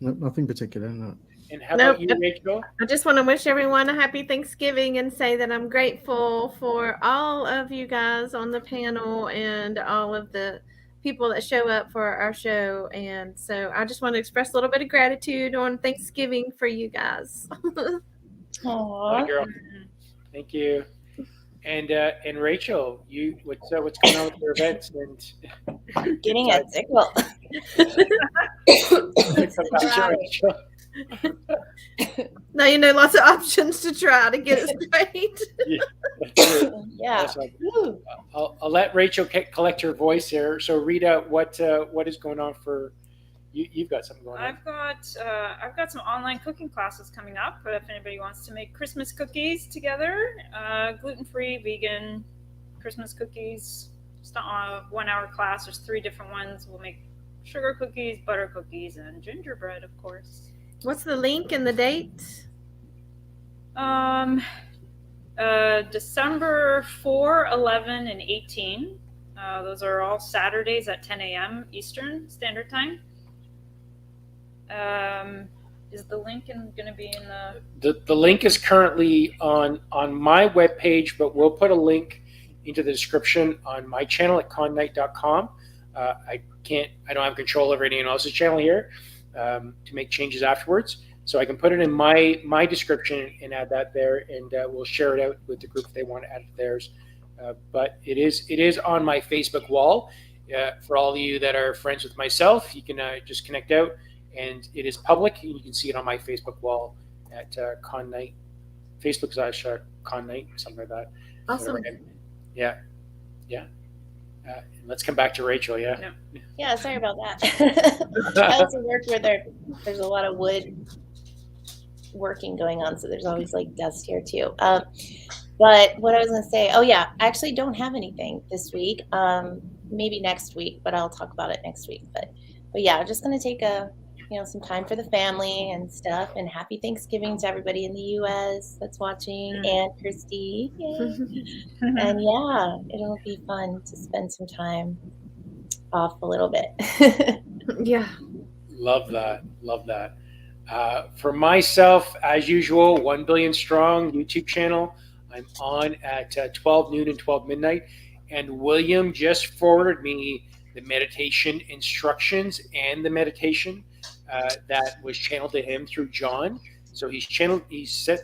No, nothing particular, no. And how about you, Rachel? I just want to wish everyone a happy Thanksgiving and say that I'm grateful for all of you guys on the panel and all of the people that show up for our show. And so I just want to express a little bit of gratitude on Thanksgiving for you guys. Aww. Girl. Thank you. And Rachel, what's going on with your events and Getting a tickle. Now you know lots of options to try to get it straight. Yeah. I'll let Rachel collect her voice here. So Rita, what is going on for you? You've got something going on. I've got some online cooking classes coming up. If anybody wants to make Christmas cookies together, gluten-free, vegan Christmas cookies. Just a 1 hour class. There's 3 different ones. We'll make sugar cookies, butter cookies, and gingerbread, of course. What's the link and the date? December 4, 11, and 18. Those are all Saturdays at 10 a.m. Eastern Standard Time. Is the link going to be in the? The link is currently on my webpage, but we'll put a link into the description on my channel at connight.com. I don't have control over anyone else's channel here to make changes afterwards. So I can put it in my description and add that there, and we'll share it out with the group if they want to add it to theirs. But it is on my Facebook wall. For all of you that are friends with myself, you can just connect out, and it is public. And you can see it on my Facebook wall at Connight, Facebook/Connight, something like that. Awesome. Yeah. Let's come back to Rachel. Yeah, sorry about that. I also work where there's a lot of wood working going on, so there's always like dust here too. But what I was gonna say, I actually don't have anything this week. Maybe next week, but I'll talk about it next week. But yeah, I'm just gonna take some time for the family and stuff. And happy Thanksgiving to everybody in the U.S. that's watching, and Kristie. And yeah, it'll be fun to spend some time off a little bit. Yeah. Love that. For myself, as usual, 1 Billion Strong YouTube channel. I'm on at 12 noon and 12 midnight. And William just forwarded me the meditation instructions and the meditation that was channeled to him through John. So he sent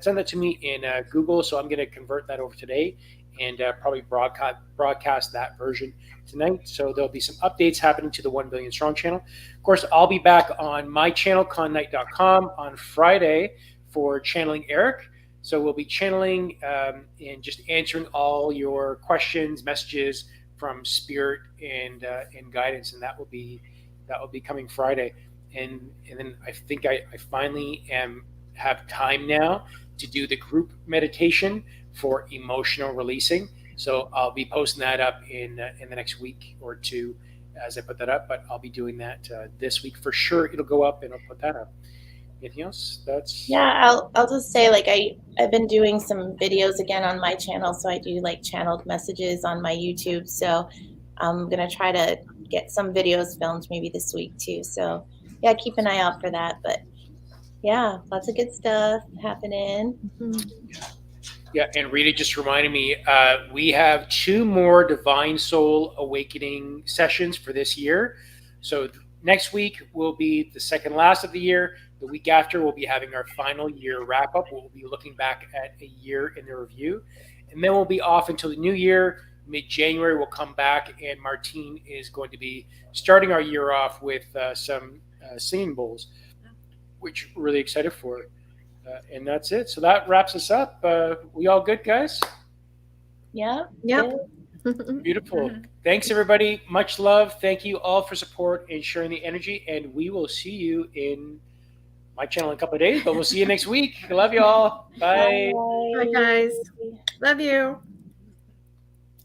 that to me in Google. So I'm going to convert that over today and probably broadcast that version tonight. So there'll be some updates happening to the 1 Billion Strong channel. Of course, I'll be back on my channel, connight.com, on Friday for channeling Eric. So we'll be channeling and just answering all your questions, messages from Spirit and guidance, and that will be coming Friday. And then I think I finally have time now to do the group meditation for emotional releasing. So I'll be posting that up in the next week or two as I put that up. But I'll be doing that this week for sure. It'll go up, and I'll put that up. Anything else? I'll just say, like, I've been doing some videos again on my channel, so I do like channeled messages on my YouTube. So I'm gonna try to get some videos filmed maybe this week too. So yeah, keep an eye out for that. But yeah, lots of good stuff happening. Yeah, and Rita just reminded me, we have 2 more Divine Soul Awakening sessions for this year. So next week will be the second last of the year. The week after, we'll be having our final year wrap up. We'll be looking back at a year in the review. And then we'll be off until the new year. Mid-January, we'll come back, and Martine is going to be starting our year off with some singing bowls, which we're really excited for. And that's it. So that wraps us up. We all good, guys? Yeah. Beautiful. Thanks, everybody. Much love. Thank you all for support and sharing the energy. And we will see you in my channel in a couple of days, but we'll see you next week. I love you all. Bye. Bye, guys. Love you.